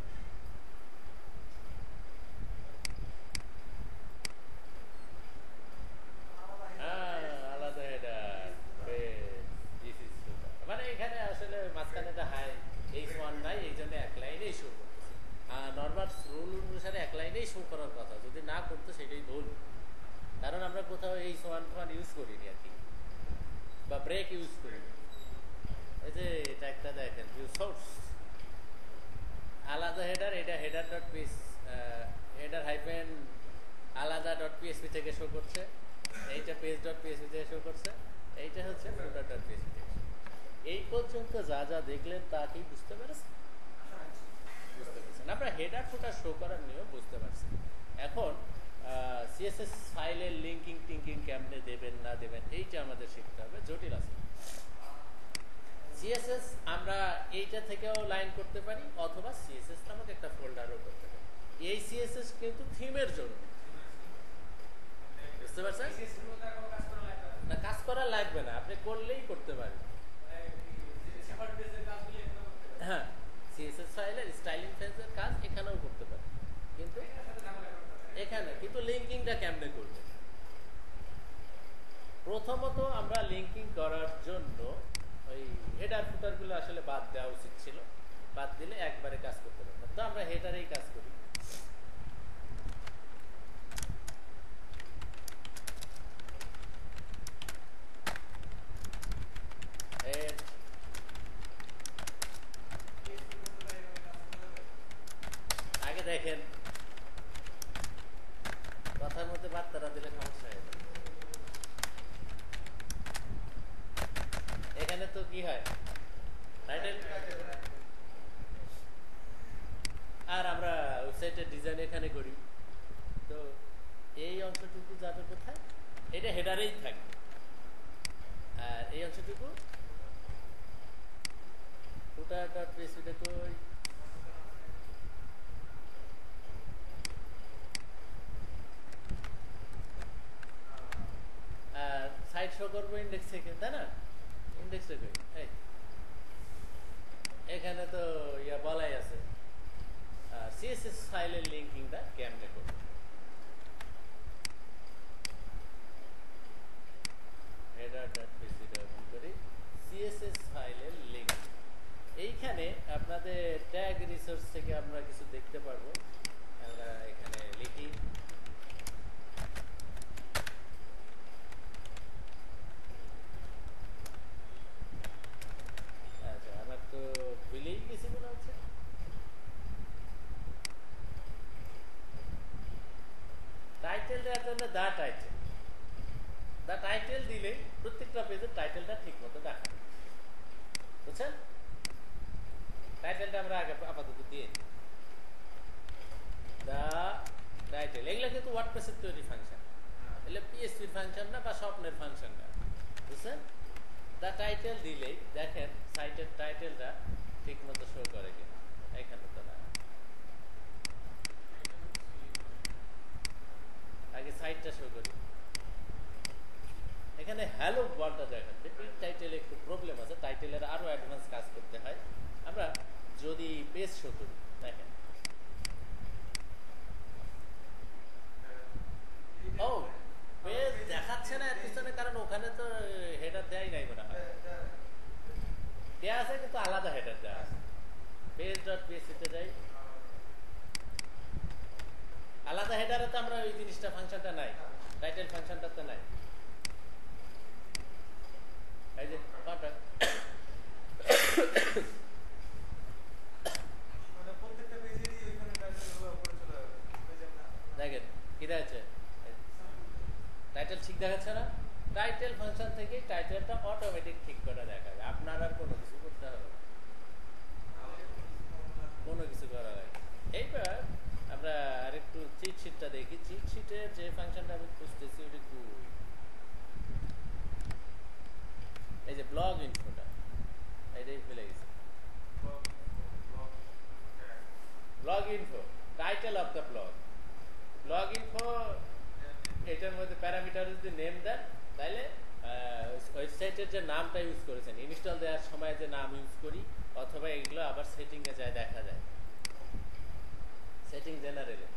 আলাদা হেডার পেজ, মানে এখানে আসলে মাঝখানে একটা হাই H1 নাই, এই জন্য এক লাইনেই শো করতেছে। নর্মাল রুল অনুসারে এক লাইনেই শো করার কথা, যদি না করতো সেটাই ভুল, কারণ আমরা কোথাও H1 ইউজ করিনি আর কি, বা ব্রেক ইউজ করিনি। এই যে ট্যাগটা দেখেন, ভিউ সোর্স আলাদা হেডার, এটা header dot PS, header hyphen আলাদা ডট পিএসপি থেকে শো করছে, এইটা পেজ ডট পিএসপি থেকে শো করছে, এইটা হচ্ছে ফুটার ডট পিএসপি থেকে। এই পর্যন্ত যা যা দেখলেন তা কি বুঝতে পেরেছেন? বুঝতে পেরেছেন। আমরা হেডার ফুটার শো করার নিয়ম বুঝতে পারছি। এখন সিএসএস ফাইলের লিঙ্কিং টিঙ্কিং কেমনে দেবেন না দেবেন এইটা আমাদের শিখতে হবে, জটিল আছে। সিএসএস আমরা এইটা থেকেও লাইন করতে পারি, অথবা সিএসএস নামক একটা ফোল্ডারও করতে পারি। এই সিএসএস কিন্তু থিমের জন্য, বুঝতে পারছেন? না, কাজ করা লাগবে না, আপনি করলেই করতে পারেন। হ্যাঁ, সিএসএস ফাইলের স্টাইলিং ফেজের কাজ এখানেও করতে পারেন, কিন্তু এখানে কিন্তু লিঙ্কিংটা কেমনে করবে? প্রথমত আমরা লিঙ্কিং করার জন্য ওই হেডার ফুটারগুলো আসলে বাদ দেওয়া উচিত ছিল, বাদ দিলে একবারে কাজ করতে পারতাম। তো আমরা হেডারেই কাজ করি। আগে দেখেন, কথার মধ্যে বার্তাটা দিলে সমস্যা হয়ে যায়। এখানে তো কি হয়, টাইটেল, আর আমরা ওয়েবসাইটের ডিজাইন এখানে করি, তো এই অংশটুকু যাবে কোথায়, এটা হেডারেই থাকবে, আর এই অংশটুকু ফুটার ডট পিএসপিতে কই, আর সাইট শো করবো ইন্ডেক্স থেকে, তাই না? ইন্ডেক্সটা কই, এই এখানে তো ইয়া বলাই আছে সিএসএস ফাইলের লিঙ্কিংটা কেমনে করব। header.pcটা ওপেন করি, সিএসএস ফাইলের লিঙ্ক। এইখানে আপনাদের ট্যাগ রিসোর্স থেকে আমরা কিছু দেখতে পারবো। আমরা এখানে লিখি আচ্ছা, আমার তো ভুলেই গেছি মনে হচ্ছে। টাইটেল দেওয়ার জন্য দা টাইটেল দিলে প্রত্যেকটা পেজের টাইটেলটা ঠিক মতো দেখাবে, বুঝছেন? টাইটেলটা আমরা আগে আপাতত দিয়ে দিই, দা টাইটেল। এগুলো কিন্তু ওয়ার্ডপ্রেসের তৈরি ফাংশন, এগুলো পিএসপির ফাংশন না বা স্বপ্নের ফাংশন না, বুঝছেন? দা টাইটেল দিলেই দেখেন সাইটের টাইটেলটা ঠিক মতো শো করে কিনা। এখানে তো না, আগে সাইটটা শো করি। এখানে হ্যালো ওয়ার্ল্ডটা দেখাচ্ছে, টাইটেলে একটু প্রবলেম আছে, টাইটেলের আরো অ্যাডভান্স কাজ করতে হয়। আমরা যদি পেজ শো করি, দেখেন ও পেজ দেখাচ্ছে না এর পিছনে কারণ ওখানে তো হেডার দেয়াই নাই মনে হয়, দেয়া আছে কিন্তু আলাদা হেডার দেওয়া আছে। পেজ ডট পিএসপিতে যাই, আলাদা হেডারে তো আমরা ওই জিনিসটা ফাংশনটা নাই, টাইটেল ফাংশনটা তো নাই। এই যে কন্টাক্ট, মানে প্রত্যেকটা পেজেরই ওইখানে টাইটেল উপরে চলে যাবে, পেজের না দেখেন কি দেখাচ্ছে, টাইটেল ঠিক দেখাচ্ছে না? টাইটেল ফাংশন থেকে টাইটেলটা অটোমেটিক ঠিক করে দেখাবে, আপনার আর কোনো দেখি চিট শিটের যে ফাংশনটা আমি খুঁজতেছি ওটা কই। এই যে ব্লগ ইনফোটা, এটাই ফেলে গেছি। Blog info, title of the blog. Blog info এটার মধ্যে প্যারামিটার যদি নেম দেন তাহলে ওয়েবসাইটের যে নামটা ইউজ করেছেন, ইনস্টল দেওয়ার সময় যে নাম ইউজ করি, অথবা এগুলো আবার সেটিংয়ে যায় দেখা যায়। সেটিং জেনারেলে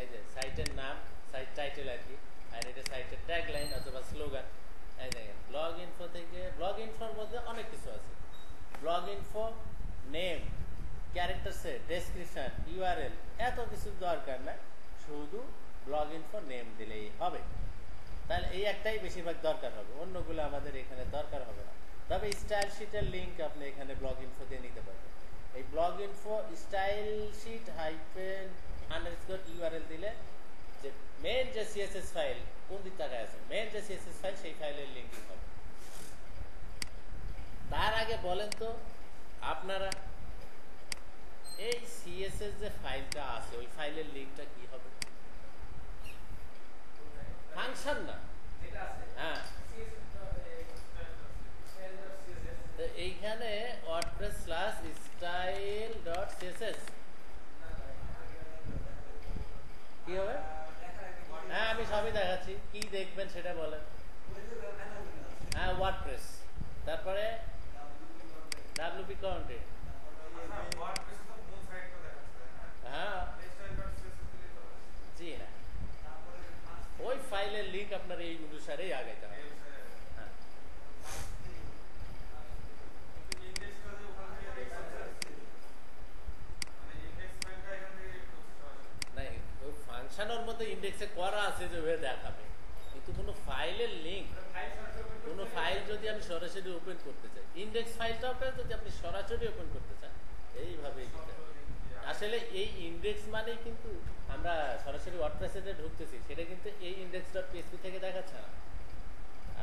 এই যে সাইটের নাম, সাইট টাইটেল আর কি, আর এটা সাইটের ট্যাগলাইন অথবা স্লোগান। এই দেখেন ব্লগ ইনফো থেকে, ব্লগ ইনফোর মধ্যে অনেক কিছু আছে। Blog info name, character set, description, URL, এত কিছু দরকার না, শুধু ব্লগ ইনফো নেম দিলেই হবে। তাহলে এই একটাই বেশিরভাগ দরকার হবে, অন্যগুলো আমাদের এখানে দরকার হবে না। তবে স্টাইল শিটের লিঙ্ক আপনি এখানে ব্লগ ইনফো দিয়ে নিতে পারবেন। এই blog info style sheet hyphen underscore URL দিলে যে মেন যে সিএসএস ফাইল কোন দিক টাকায় আছে, মেন যে সিএসএস ফাইল সেই ফাইলের লিঙ্কিং হবে। তার আগে বলেন তো আপনারা, এই সিএসএস যে ফাইলটা আছে ওই ফাইলের লিঙ্কটা কি হবে? ফাংশন না, হ্যাঁ। তো এইখানে WordPress slash style dot CSS কি হবে? হ্যাঁ আমি সবই দেখাচ্ছি, কি দেখবেন সেটা বলেন। হ্যাঁ ওয়ার্ডপ্রেস, তারপরে ডাব্লিউপি কন্টেন্ট, হ্যাঁ জি হ্যাঁ, ওই ফাইলের লিঙ্ক আপনার এই অনুসারেই আগাইতে হবে। হ্যাঁ না, ওই ফাংশনের মধ্যে ইন্ডেক্সে করা আছে যে ওয়ে দেখাবে, কিন্তু কোনো ফাইলের লিঙ্ক, কোনো ফাইল যদি আমি সরাসরি ওপেন করতে চাই, ইন্ডেক্স ফাইলটাকে যদি আপনি সরাসরি ওপেন করতে চান এইভাবেই দিতে হবে। আসলে এই ইন্ডেক্স মানেই কিন্তু আমরা সরাসরি ওয়ার্ডপ্রেসে যে ঢুকতেছি সেটা কিন্তু এই ইন্ডেক্স ডট পিএসপি থেকে দেখাচ্ছে না।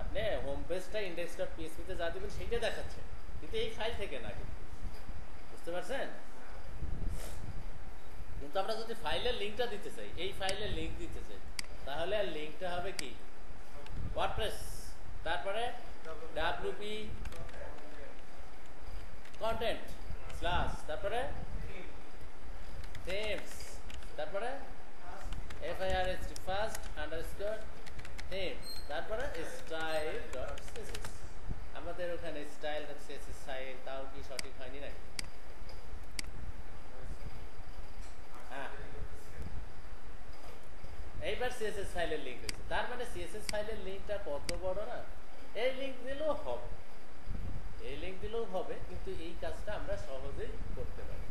আপনি হোম পেজটা ইন্ডেক্স ডট পিএসপিতে যা দেবেন সেইটা দেখাচ্ছে, কিন্তু এই ফাইল থেকে না। কিন্তু বুঝতে পারছেন? কিন্তু আমরা যদি ফাইলের লিঙ্কটা দিতে চাই, এই ফাইলের লিঙ্ক দিতে চাই, তাহলে আর লিঙ্কটা হবে কি ওয়ার্ডপ্রেস, তারপরে ডাব্লিউপি কন্টেন্ট স্ল্যাশ, তারপরে themes, তারপরে FIRST ফার্স্ট আন্ডারস্কোর থিম, তারপরে স্টাইল ডট সিএসএস। আমাদের ওখানে স্টাইল ডট সিএসএস সাইল, তাও কি সঠিক হয়নি নাকি? হ্যাঁ এইবার সিএসএস ফাইলের লিঙ্ক হয়েছে, তার মানে সিএসএস ফাইলের লিঙ্কটা কত বড় না, এই লিঙ্ক দিলেও হবে, এই লিঙ্ক দিলেও হবে, কিন্তু এই কাজটা আমরা সহজেই করতে পারি।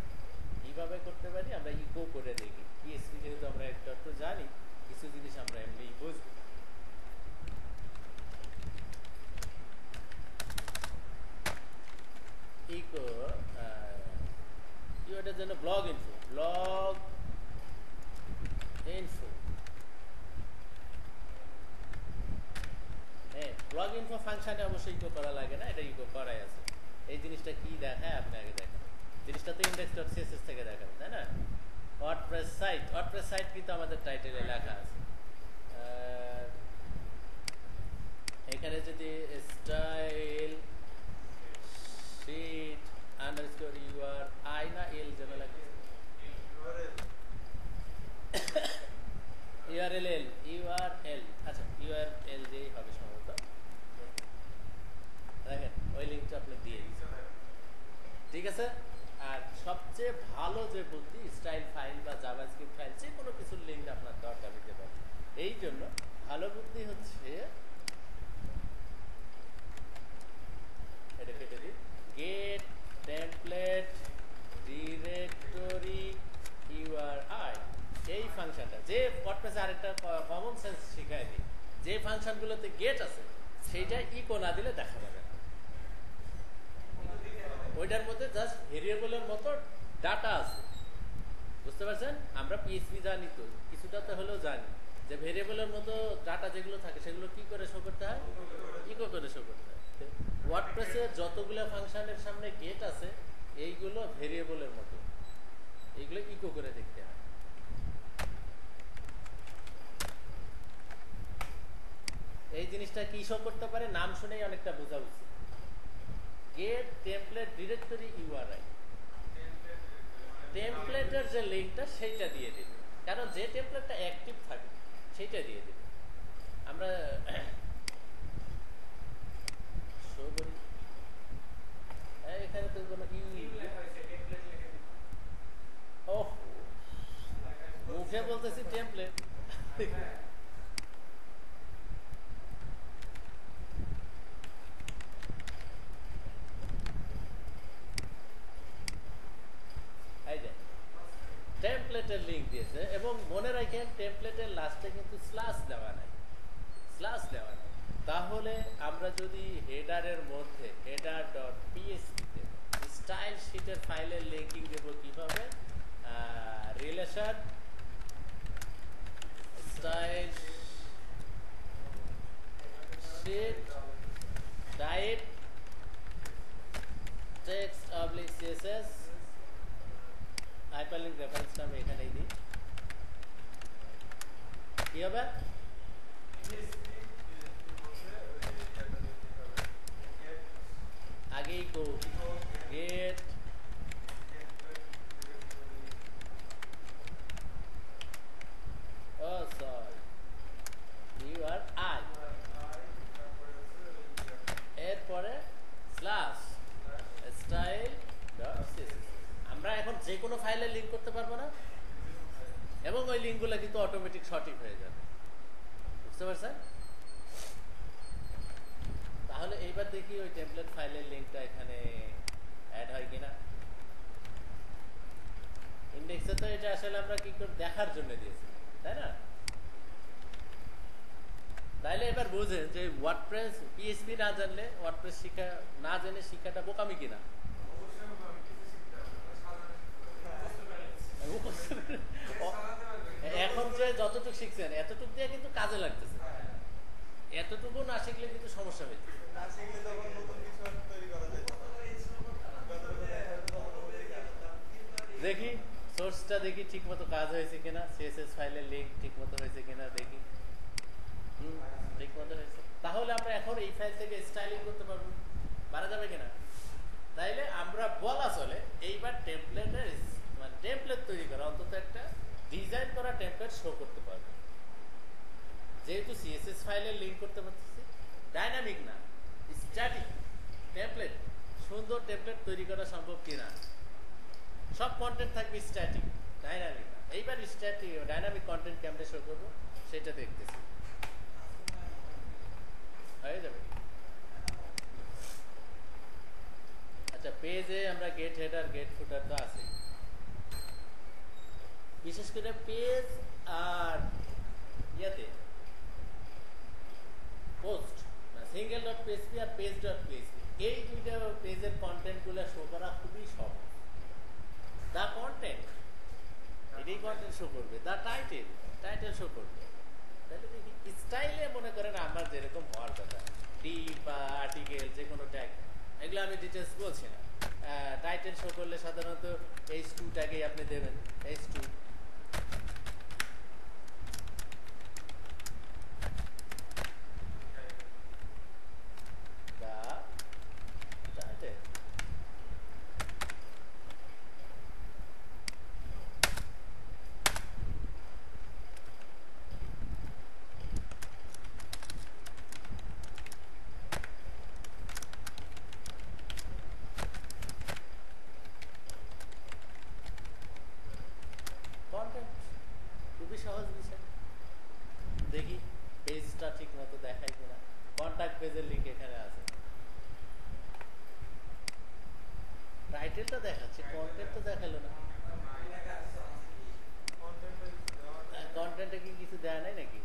কিভাবে করতে পারি আমরা ইকো করে দেখি। পিএসপি যেহেতু আমরা একটু জানি, কিছু জিনিস আমরা এমনি বুঝবো। ইকো এটার জন্য ব্লগ ইনফো, ব্লগ ইনফো, হ্যাঁ ব্লগ ইনফো ফাংশনে অবশ্যই ইকো করা লাগে না, এটা ইকো করাই আছে। এই জিনিসটা কি দেখায় আপনি আগে দেখেন, জিনিসটা তো ইন্ডেক্স ডট সিএসএস থেকে দেখাবে, তাই না? ওয়ার্ডপ্রেস সাইট, ওয়ার্ডপ্রেস সাইট কিন্তু আমাদের টাইটেলে লেখা আছে। এখানে যদি style sheet underscore U R I না এল যেন লাগে, ইউআরএল, ইউআরএল, আচ্ছা ইউআরএল দিয়েই হবে সম্ভবত। দেখেন ওই লিঙ্কটা আপনি দিয়ে দিচ্ছেন, ঠিক আছে। আর সবচেয়ে ভালো যে বুদ্ধি, স্টাইল ফাইল বা জাভাস্ক্রিপ্ট ফাইল যে কোনো কিছুর লিঙ্ক আপনার দরকার দিতে পারে। এই জন্য ভালো বুদ্ধি হচ্ছে এটা কেটে দিই, গেট টেমপ্লেট ডিরেক্টরি ইউআরআই, এই ফাংশনটা যে ওয়ার্ডপ্রেসে আরেকটা কমন সেন্স শিখাই দিই, যে ফাংশনগুলোতে গেট আছে সেইটা ইকো না দিলে দেখা যাবে না। ওইটার মধ্যে জাস্ট ভেরিয়েবলের মতো ডাটা আছে, বুঝতে পারছেন? আমরা পিএইচপি জানি তো, কিছুটা তো হলেও জানি যে ভেরিয়েবলের মতো ডাটা যেগুলো থাকে সেগুলো কি করে শো করতে হয়, ইকো করে শো করতে হয়। ওয়ার্ডপ্রেসে যতগুলো ফাংশনের সামনে গেট আছে এইগুলো ভেরিয়েবলের মতো, এইগুলো ইকো করে দেখতে হয়। এই জিনিসটা কি শো করতে পারে, নাম শুনেই অনেকটা বোঝা উচিত। গেট টেমপ্লেট ডিরেক্টরি ইউআরআই, টেমপ্লেটের যে লিঙ্কটা সেইটা দিয়ে দিবে, কারণ যে টেমপ্লেটটা অ্যাক্টিভ থাকে সেইটা দিয়ে দিবে। আমরা শো করি এখানে তো কোনো ও মুখে বলতেছি টেমপ্লেট। এই যে টেমপ্লেটের লিঙ্ক দিয়েছে, এবং মনে রাখেন টেমপ্লেটের লাস্টে কিন্তু স্ল্যাশ দেওয়া নাই, স্ল্যাশ দেওয়া নাই। তাহলে আমরা যদি হেডারের মধ্যে হেডার ডট পিএসপিতে স্টাইল শিটের ফাইলের লিঙ্কিং দেব কিভাবে, রিলেশন স্টাইল শিট ডাইট টেক্সট অবলিক সিএসএস হাইপারলিঙ্ক রেফারেন্সটা আমি এখানেই দিই। কি হবে, আগেই গো গেট ও সরি ইউআরআই, এরপরে স্ল্যাশ স্টাইল ডট সিএসএস। আমরা এখন যে কোনো ফাইলে লিঙ্ক করতে পারবো না, এবং ওই লিঙ্কগুলো কিন্তু অটোমেটিক সঠিক হয়ে যাবে, বুঝতে পারছেন? তাহলে এইবার দেখি ওই টেমপ্লেট ফাইলের লিঙ্কটা এখানে অ্যাড হয় কিনা। ইন্ডেক্সে তো এটা আসলে আমরা কি করে দেখার জন্য দিয়েছি, তাই না? তাইলে এবার বুঝেন যে ওয়ার্ডপ্রেস পিএইচপি না জানলে, ওয়ার্ডপ্রেস শিখা না জেনে শিক্ষাটা বোকামি কিনা। এখন যে যতটুকু শিখছেন এতটুকু দিয়ে কিন্তু কাজে লাগতেছে, এতটুকু না শিখলে কিন্তু সমস্যা হয়েছে। দেখি সোর্সটা দেখি ঠিক মতো কাজ হয়েছে কিনা, সিএসএস ফাইলের লিঙ্ক ঠিক মতো হয়েছে কিনা দেখি। ঠিক মতো হয়েছে, তাহলে আমরা এখন এই ফাইল থেকে স্টাইলিং করতে পারবো, পারা যাবে কিনা? তাইলে আমরা বলা চলে এইবার টেমপ্লেটের মানে টেমপ্লেট তৈরি করা, অন্তত একটা ডিজাইন করা টেমপ্লেট শো করতে পারবো। যেহেতু সিএসএস ফাইলের লিঙ্ক করতে পারতেছি, ডাইনামিক না স্ট্যাটিক টেমপ্লেট, সুন্দর টেমপ্লেট তৈরি করা সম্ভব কিনা। সব কন্টেন্ট থাকবে স্ট্যাটিক, ডাইনামিক না। এইবার স্ট্যাটিক ডাইনামিক কন্টেন্ট কেমনে শো করবো সেটা দেখতেছি, হয়ে যাবে। আচ্ছা, পেজে আমরা গেট হেডার গেট ফুটার তো আছে, বিশেষ করে পেজ আর ইয়াতে পোস্ট সিঙ্গেল ডট পিএসপি আর পেজ ডট পিএসপি, এই দুইটা পেজের কন্টেন্ট গুলো শো করা খুবই সহজ। দা কন্টেন্ট এটাই কন্টেন্ট শো করবে, দা টাইটেল টাইটেল শো করবে। তাহলে দেখি স্টাইলে মনে করেন আমার যেরকম হওয়ার কথা, ডিপ বা আর্টিকেল যে কোনো ট্যাগ, এগুলো আমি ডিটেলস বলছি না। টাইটেল শো করলে সাধারণত H2 ট্যাগেই আপনি দেবেন, H2 কন্টেন্ট খুবই সহজ বিষয়। দেখি পেজটা ঠিক মতো দেখায় কিনা। কন্ট্যাক্ট পেজের লিঙ্ক এখানে আছে, টাইটেলটা দেখাচ্ছে, কন্টেন্ট তো দেখালো না। কন্টেন্টে কি কিছু দেয়া নাই নাকি?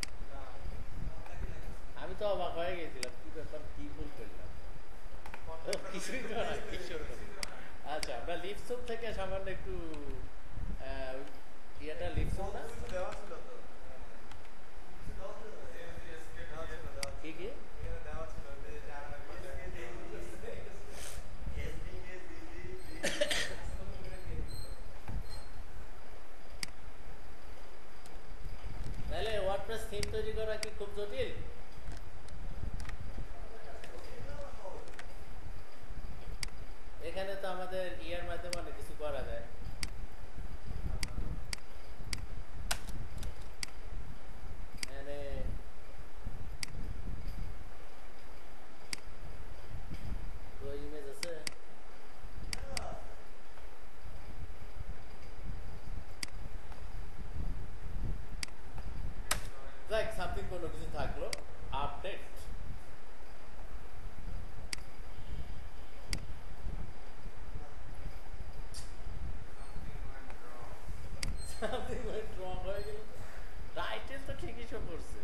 আমি তো অবাক হয়ে গেছিলাম, কি ব্যাপার, কি ভুল করলাম। কিছুই তো না, কিশোর। আচ্ছা, আমরা লিপসুপ থেকে সামান্য একটু ইয়েটা লিপসুপ না কি কি তাহলে ওয়ার্ডপ্রেস থিম তৈরি করা কি খুব জটিল? তো আমাদের ইয়ার মাধ্যমে অনেক কিছু করা যায়। এখানে তো ইমেজ আছে। লাইক সামথিং কোনো কিছু থাকলো আপডেট সামথিং ওয়েন্ট রং হয়ে গেল। টাইটেল তো ঠিকই শো করছে,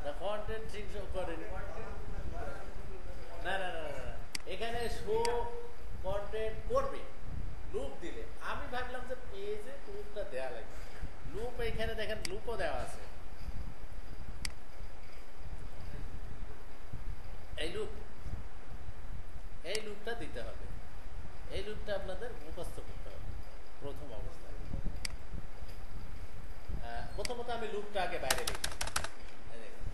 দ্য কন্টেন্ট ঠিক শো করেনি। না না না না না, এখানে শো কন্টেন্ট করবে লুপ দিলে। আমি ভাবলাম যে পেজে লুপটা দেওয়া লাগবে। লুপ এখানে দেখেন লুপও দেওয়া আছে। এই লুপ, এই লুপটা দিতে হবে। এই লুপটা আপনাদের মুখস্থ করতে হবে প্রথম অবস্থায়। প্রথমত আমি লুপটা আগে বাইরে লিখি, এই দেখেন,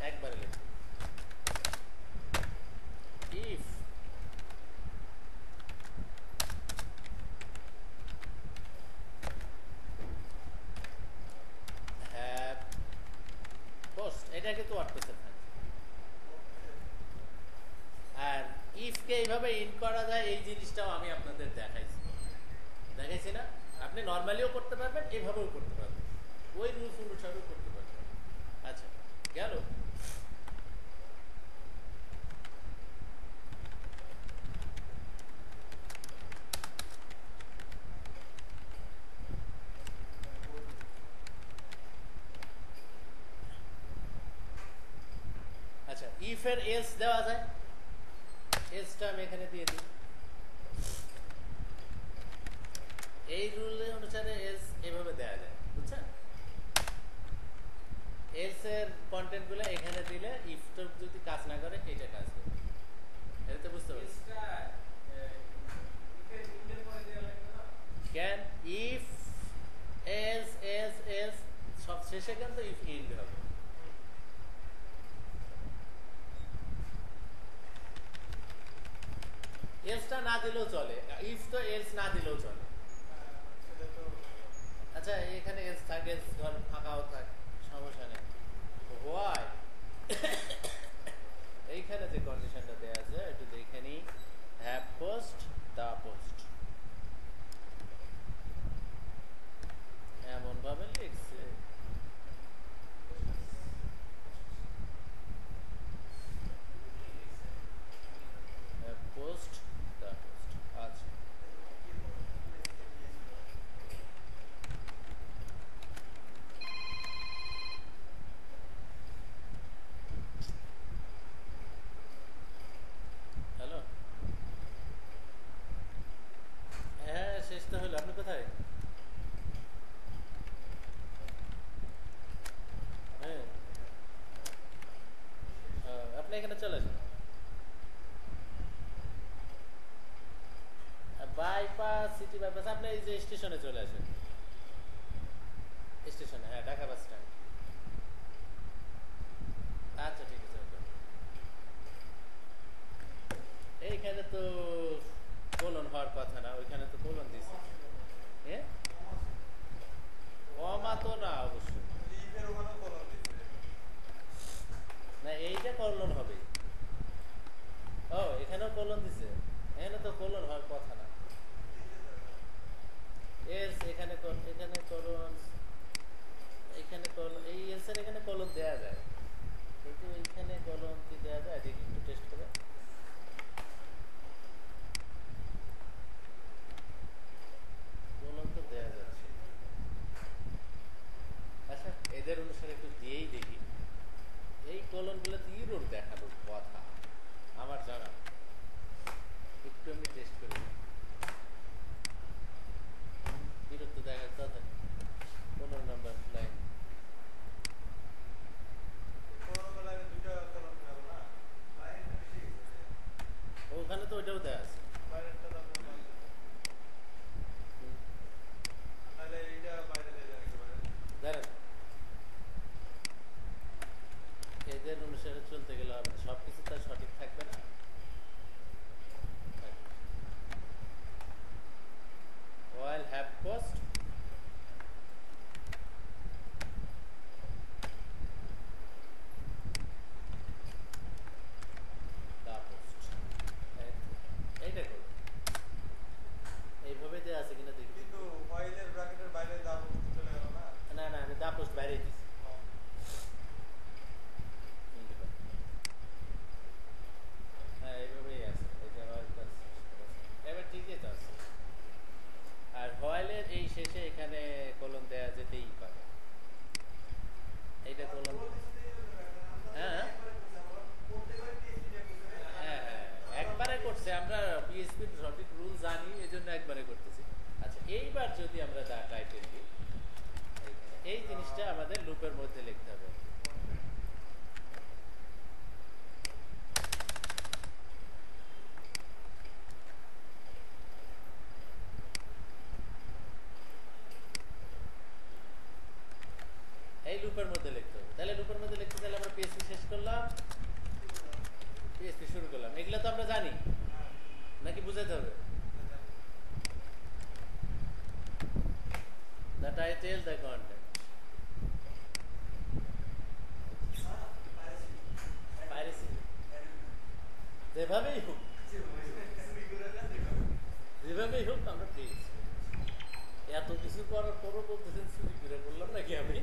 একবারে লিখি ইফ হ্যাভ পোস্ট, এটা কিন্তু ওয়ার্ডপ্রেসের থাকে। আর ইফকে এইভাবে ইন করা যায়, এই জিনিসটাও আমি আপনাদের দেখাইছি না? আপনি নর্মালিও করতে পারবেন, এইভাবেও করতে পারবেন, ওই রুলস অনুসারেও করতে পারবেন। আচ্ছা গেল। আচ্ছা ইফ এর এলস দেওয়া যায়, এলসটা আমি এখানে দিয়ে দিই। এই রুল অনুসারে এলস এভাবে দেওয়া যায়, বুঝছেন? এলস এর কন্টেন্ট গুলো এখানে দিলে ইফটা যদি কাজ না করে এটা কাজ করবে। এটা তো বুঝতে পারছি। Can if else else else সব শেষে কিন্তু ইফ ইন্ড হবে। এলসটা না দিলেও চলে, ইফ তো এলস না দিলেও চলে। আচ্ছা এখানে এলস থাকে, এলস ধর ফাঁকাও থাকে, সমস্যা নেই। হোয়াই এইখানে যে কন্ডিশনটা দেওয়া আছে একটু দেখে নিই। হ্যাভ পোস্ট দা পোস্ট এমন ভাবে লিখছে, হ্যাভ পোস্ট দা পোস্ট। আচ্ছা হ্যালো, হ্যাঁ শেষ তো হলো। আপনি কোথায়? হ্যাঁ আপনি এখানে চলে আসুন। বাইপাস, সিটি বাইপাস, আপনি এই যে স্টেশনে চলে আসেন। স্টেশনে, হ্যাঁ ঢাকা বাস স্ট্যান্ড। আচ্ছা ঠিক আছে ওকে। এইখানে তো কোলন হওয়ার কথা না, ওইখানে তো কোলন দিছে। হ্যাঁ কমা তো না অবশ্যই না, এইটা কোলন হবে। ও এখানেও কোলন দিছে, এখানে তো কোলন হওয়ার কথা না। এলস এখানে এখানে কোলন, এখানে কোলন, এই এলস এর এখানে কোলন দেয়া যায়, কিন্তু এইখানে কোলন কি দেয়া যায়? দেখি একটু টেস্ট করে। কোলন তো দেয়া যাচ্ছে। আচ্ছা এদের অনুসারে একটু দিয়েই দেখি। এই কোলন গুলো তো ইউরোর দেখানোর কথা আমার জানা, একটু আমি টেস্ট করে দিই। ইউরোর তো দেখার কথা। 15 নম্বর লাইন, সঠিক রুল জানি, এই জন্য একবারে করতেছি। আচ্ছা, এইবার যদি আমরা দা টাইটেল দিই, এই জিনিসটা আমাদের লুপের মধ্যে লিখতে হবে। এই লুপের মধ্যে লিখতে হবে। তাহলে লুপের মধ্যে লিখতে তাহলে আমরা পিএসপি শেষ করলাম, পিএসপি শুরু করলাম। এগুলো তো আমরা জানি, নাকি বুঝাতে হবে? The title, the content. Piracy. যেভাবেই হোক, যেভাবেই হোক আমরা পেয়েছি। এত কিছু করার পরও বলতেছেন চুরি করে বললাম নাকি আমি?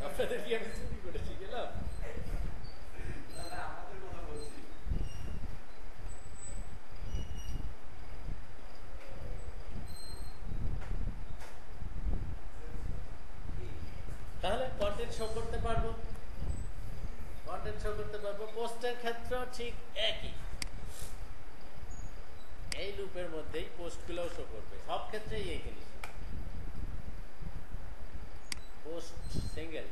আপনাদের কি আমি চুরি করে শিখেলাম? তাহলে কন্টেন্ট শো করতে পারবো, কন্টেন্ট শো করতে পারবো। পোস্টের ক্ষেত্রে ঠিক একই, এই লুপের মধ্যেই পোস্টগুলোও শো করবে, সব ক্ষেত্রেই এই জিনিস। পোস্ট সিঙ্গেল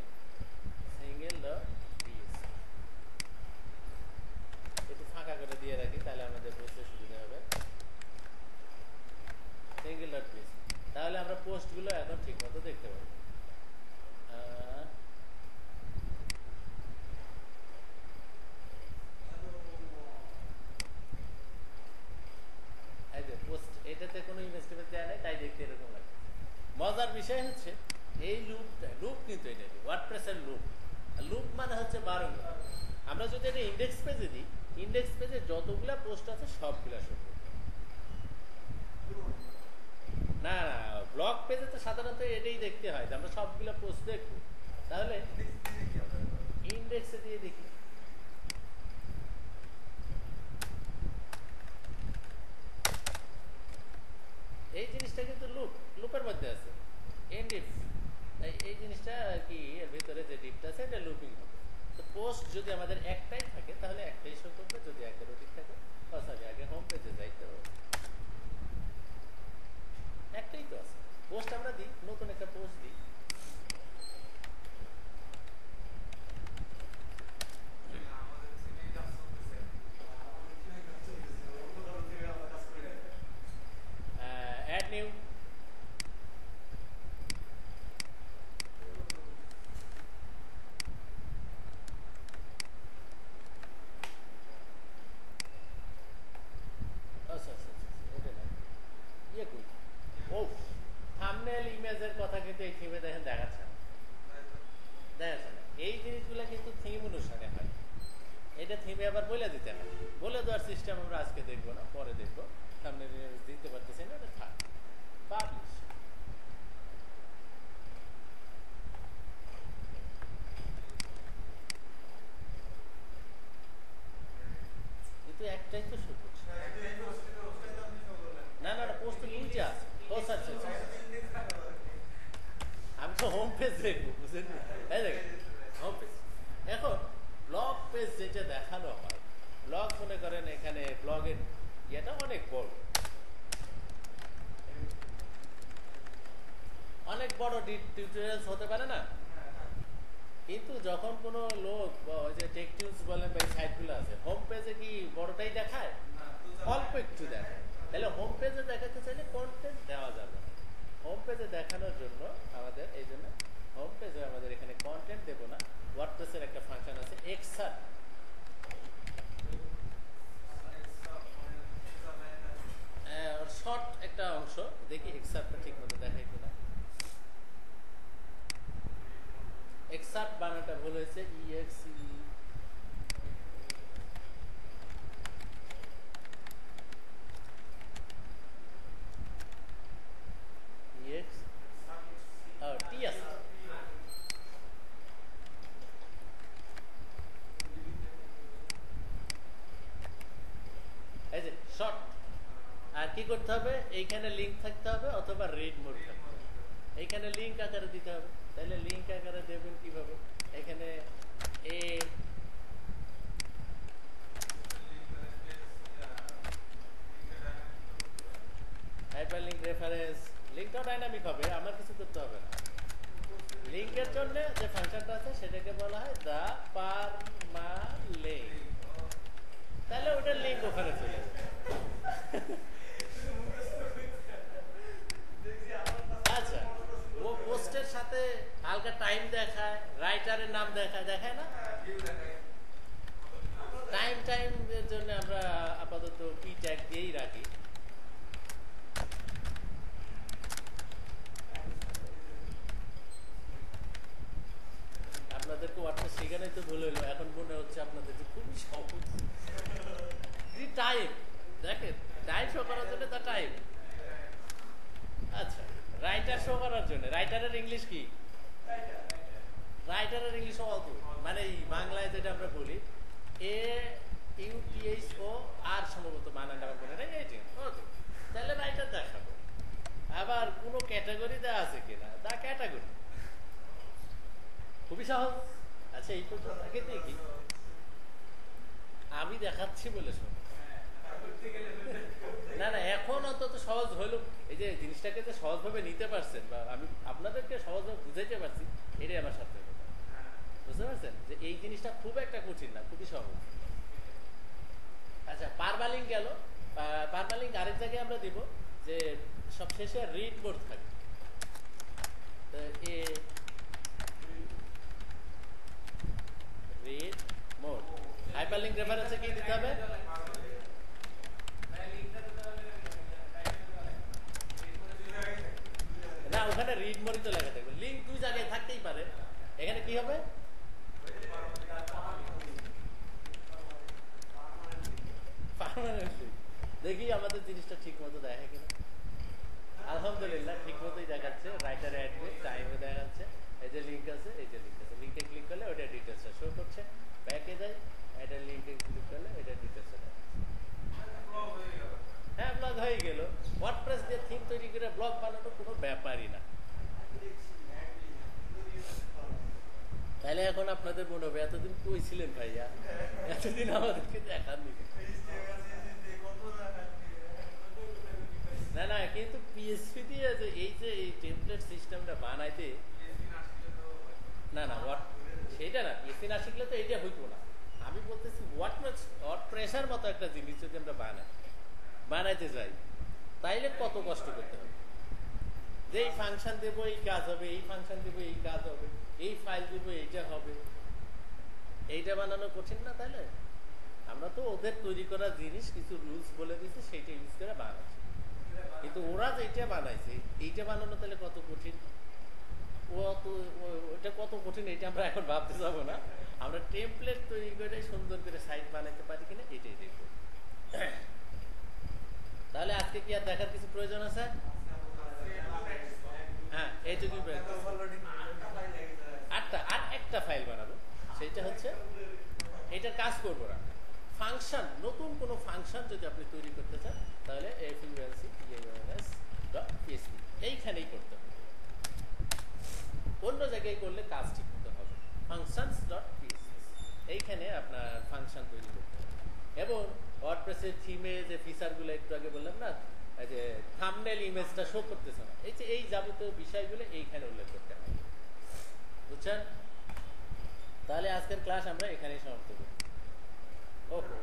একটু ফাঁকা করে দিয়ে রাখি, তাহলে আমাদের বুঝতে সুবিধা হবে। সিঙ্গেল ডট পিএস, তাহলে আমরা পোস্টগুলো এখন ঠিক মতো দেখতে পাবো। এটাতে কোনো ইনভেস্টমেন্ট দেওয়া নেই, তাই দেখতে এরকম লাগে। মজার বিষয় হচ্ছে এই লুপটা, লুপ কিন্তু এটা ওয়ার্ডপ্রেসের লুপ। লুপ মানে হচ্ছে বারংবার। আমরা যদি এটা ইন্ডেক্স পেজে দিই, ইন্ডেক্স পেজে যতগুলা পোস্ট আছে সবগুলা শো করবে। না না, ব্লগ পেজে তো সাধারণত এটাই দেখতে হয় যে আমরা সবগুলা পোস্ট দেখবো। তাহলে ইন্ডেক্সে দিয়ে দেখি। এই জিনিসটা কিন্তু লুপের মধ্যে আছে, এন্ড ইফ। এই জিনিসটা কি এর ভিতরে যে ডিপটা আছে এটা লুপিং হবে। তো পোস্ট যদি আমাদের একটাই থাকে তাহলে একটাই শো করবে, যদি একেরও ঠিক থাকে। সরি, আগে হোম পেজে যাইতে হবে। একটাই তো আছে পোস্ট, আমরা দিই নতুন একটা পোস্ট দিই। অ্যাড নিউ, থাম্বনেল ইমেজের কথা কিন্তু এই থিমে দেখেন দেখাচ্ছে না, দেখাচ্ছে না। এই জিনিসগুলো কিন্তু থিম অনুসারে হয়। এটা থিমে আবার বলে দিতে হয়। বলে দেওয়ার সিস্টেম আমরা আজকে দেখবো না, পরে দেখবো। থাম্বনেল ইমেজ দিতে পারতেছি না, এটা থাক। পাবলিশ, কিন্তু একটাই তো শো করছে। না না, পোস্ট দুইটা আছে। ও আচ্ছা, আমি তো হোম পেজ দেখবো, বুঝলেন? এই দেখেন হোম পেজ। এখন ব্লগ পেজ যেটা দেখানো হয়, ব্লগ মনে করেন এখানে ব্লগের ইয়েটা অনেক বড়, অনেক বড় টিউটোরিয়ালস হতে পারে না? কিন্তু যখন কোনো লোক ওই যে টেক টিউবস বলেন বা এই সাইটগুলো আছে, হোম পেজে কি বড়টাই দেখায়? অল্প একটু দেখায়। তাহলে হোম পেজে দেখাতে চাইলে কন্টেন্ট দেওয়া যাবে না। হোম পেজে দেখানোর জন্য আমাদের, এই জন্য হোম পেজে আমাদের এখানে কন্টেন্ট দেবো না। ওয়ার্ডপ্রেসের একটা ফাংশন আছে এক্সার্ট, শর্ট একটা অংশ, দেখি এক্সার্টটা ঠিক মতো দেখাই কিনা। এক্সার্ট বানানটা ভুল হয়েছে, ইএক্সি। টি আছে, এই যে শর্ট। আর কি করতে হবে, এইখানে লিঙ্ক থাকতে হবে অথবা রিড মোড থাকতে হবে। এইখানে লিঙ্ক আকারে দিতে হবে। তাহলে লিঙ্ক আকারে দেবেন কিভাবে? এখানে এ রেফারেন্স লিঙ্কটাও ডাইনামিক হবে, আমার কিছু করতে হবে না। লিঙ্কের জন্য যে ফাংশনটা আছে সেটাকে বলা হয় দা পারমালিঙ্ক, তাহলে ওটার লিঙ্ক ওখানে চলে যাবে। আচ্ছা, ও পোস্টের সাথে হালকা টাইম দেখায়, রাইটারের নাম দেখায়, দেখায় না? টাইম এর জন্য আমরা আপাতত পি ট্যাগ দিয়েই রাখি। আপনাদেরকে ওয়ার্ডপ্রেস শেখানোই তো ভুল হইলো, এখন মনে হচ্ছে আপনাদের যে খুবই সহজ। টাইম দেখেন, টাইম শো করার জন্য দা টাইম। আচ্ছা, রাইটার শো করার জন্য, রাইটারের ইংলিশ কি? রাইটারের ইংলিশ অত, মানে বাংলায় যেটা আমরা বলি AUTHO আর সম্ভবত বানানটা আমার মনে নেই, তাহলে রাইটার দেখাবো। আবার কোনো ক্যাটাগরি দেওয়া আছে কিনা, দা ক্যাটাগরি, খুবই সহজ। আচ্ছা, এই পর্যন্ত আগে দেখি, আমি দেখাচ্ছি বলে শোনো। না না, এখন অন্তত সহজ হলো, এই যে জিনিসটাকে যে সহজভাবে নিতে পারছেন বা আমি আপনাদেরকে সহজভাবে বুঝাইতে পারছি, এটাই আমার সাথে কথা। বুঝতে পারছেন যে এই জিনিসটা খুব একটা কঠিন না, খুবই সহজ। আচ্ছা, পারমালিঙ্ক গেল। পারমালিঙ্ক আরেক জায়গায় আমরা দিব যে সব শেষে রিড মোড থাকে। রিড মোড, হাইপারলিঙ্ক রেফারেন্সে কি দিতে হবে? না, ওখানে রিড মোডই তো লেখা থাকবে, লিঙ্ক দুই জায়গায় থাকতেই পারে। এখানে কি হবে? দেখি আমাদের জিনিসটা ঠিক মতো দেখা কিনা। আলহামদুলিল্লাহ ঠিক মতোই দেখাচ্ছে, রাইটার অ্যাডমিট টাইমে দেখাচ্ছে। এই যে লিঙ্ক আছে, এই যে লিঙ্ক আছে, লিঙ্কে ক্লিক করলে ওটা ডিটেলসটা শো করছে। ব্যাকে যাই, এটা লিঙ্কে ক্লিক করলে এটা ডিটেলসটা দেখাচ্ছে। হ্যাঁ, ব্লগ হয়ে গেল। ওয়ার্ডপ্রেস দিয়ে থিম তৈরি করে ব্লগ বানানো কোনো ব্যাপারই না। তাহলে এখন আপনাদের মনে হবে এতদিন কই ছিলেন ভাইয়া, এতদিন আমাদেরকে দেখাননি। না না, কিন্তু পিএসপি দিয়ে যে এই টেমপ্লেট সিস্টেমটা বানাইতে, না না, সেটা না, পিএসপি না শিখলে তো এটা হইতো না। আমি বলতেছি ওয়ার্ডপ্রেসের মতো একটা জিনিস যদি আমরা বানাইতে যাই, তাইলে কত কষ্ট করতে হবে। যে এই ফাংশন দেবো এই কাজ হবে, এই ফাংশন দেবো এই কাজ হবে, এই ফাইল দেবো এইটা হবে, এইটা বানানো কঠিন না? তাহলে আমরা তো ওদের তৈরি করা জিনিস কিছু রুলস বলে দিচ্ছি, সেইটা ইউজ করে বানাচ্ছি। কিন্তু ওরা যেটা বানাইছে এইটা বানানো তাহলে কত কঠিন, ওটা কত কঠিন এটা আমরা এখন ভাবতে যাবো না। আমরা টেমপ্লেট তৈরি করে সুন্দর করে সাইট বানাইতে পারি কিনা এটাই দেখবো। তাহলে আজকে কি আর দেখার কিছু প্রয়োজন আছে? হ্যাঁ, এইটুকু। আর একটা ফাইল বানাবো, সেটা হচ্ছে এটার কাজ করবো না। ফাংশন, নতুন কোনো ফাংশন যদি আপনি তৈরি করতে চান তাহলে func.php এইখানেই করতে হবে, অন্য জায়গায় করলে কাজ ঠিক করতে হবে। functions.php এইখানে আপনার ফাংশন তৈরি করতে হবে। এবং ওয়ার্ডপ্রেসের থিমে যে ফিচারগুলো একটু আগে বললাম না, যে থাম্বনেল ইমেজটা শো করতেছে না, এই যাবতীয় বিষয়গুলো এইখানে উল্লেখ করতে হবে। বুঝছেন? তাহলে আজকের ক্লাস আমরা এখানেই সমাপ্ত করি। ওকে।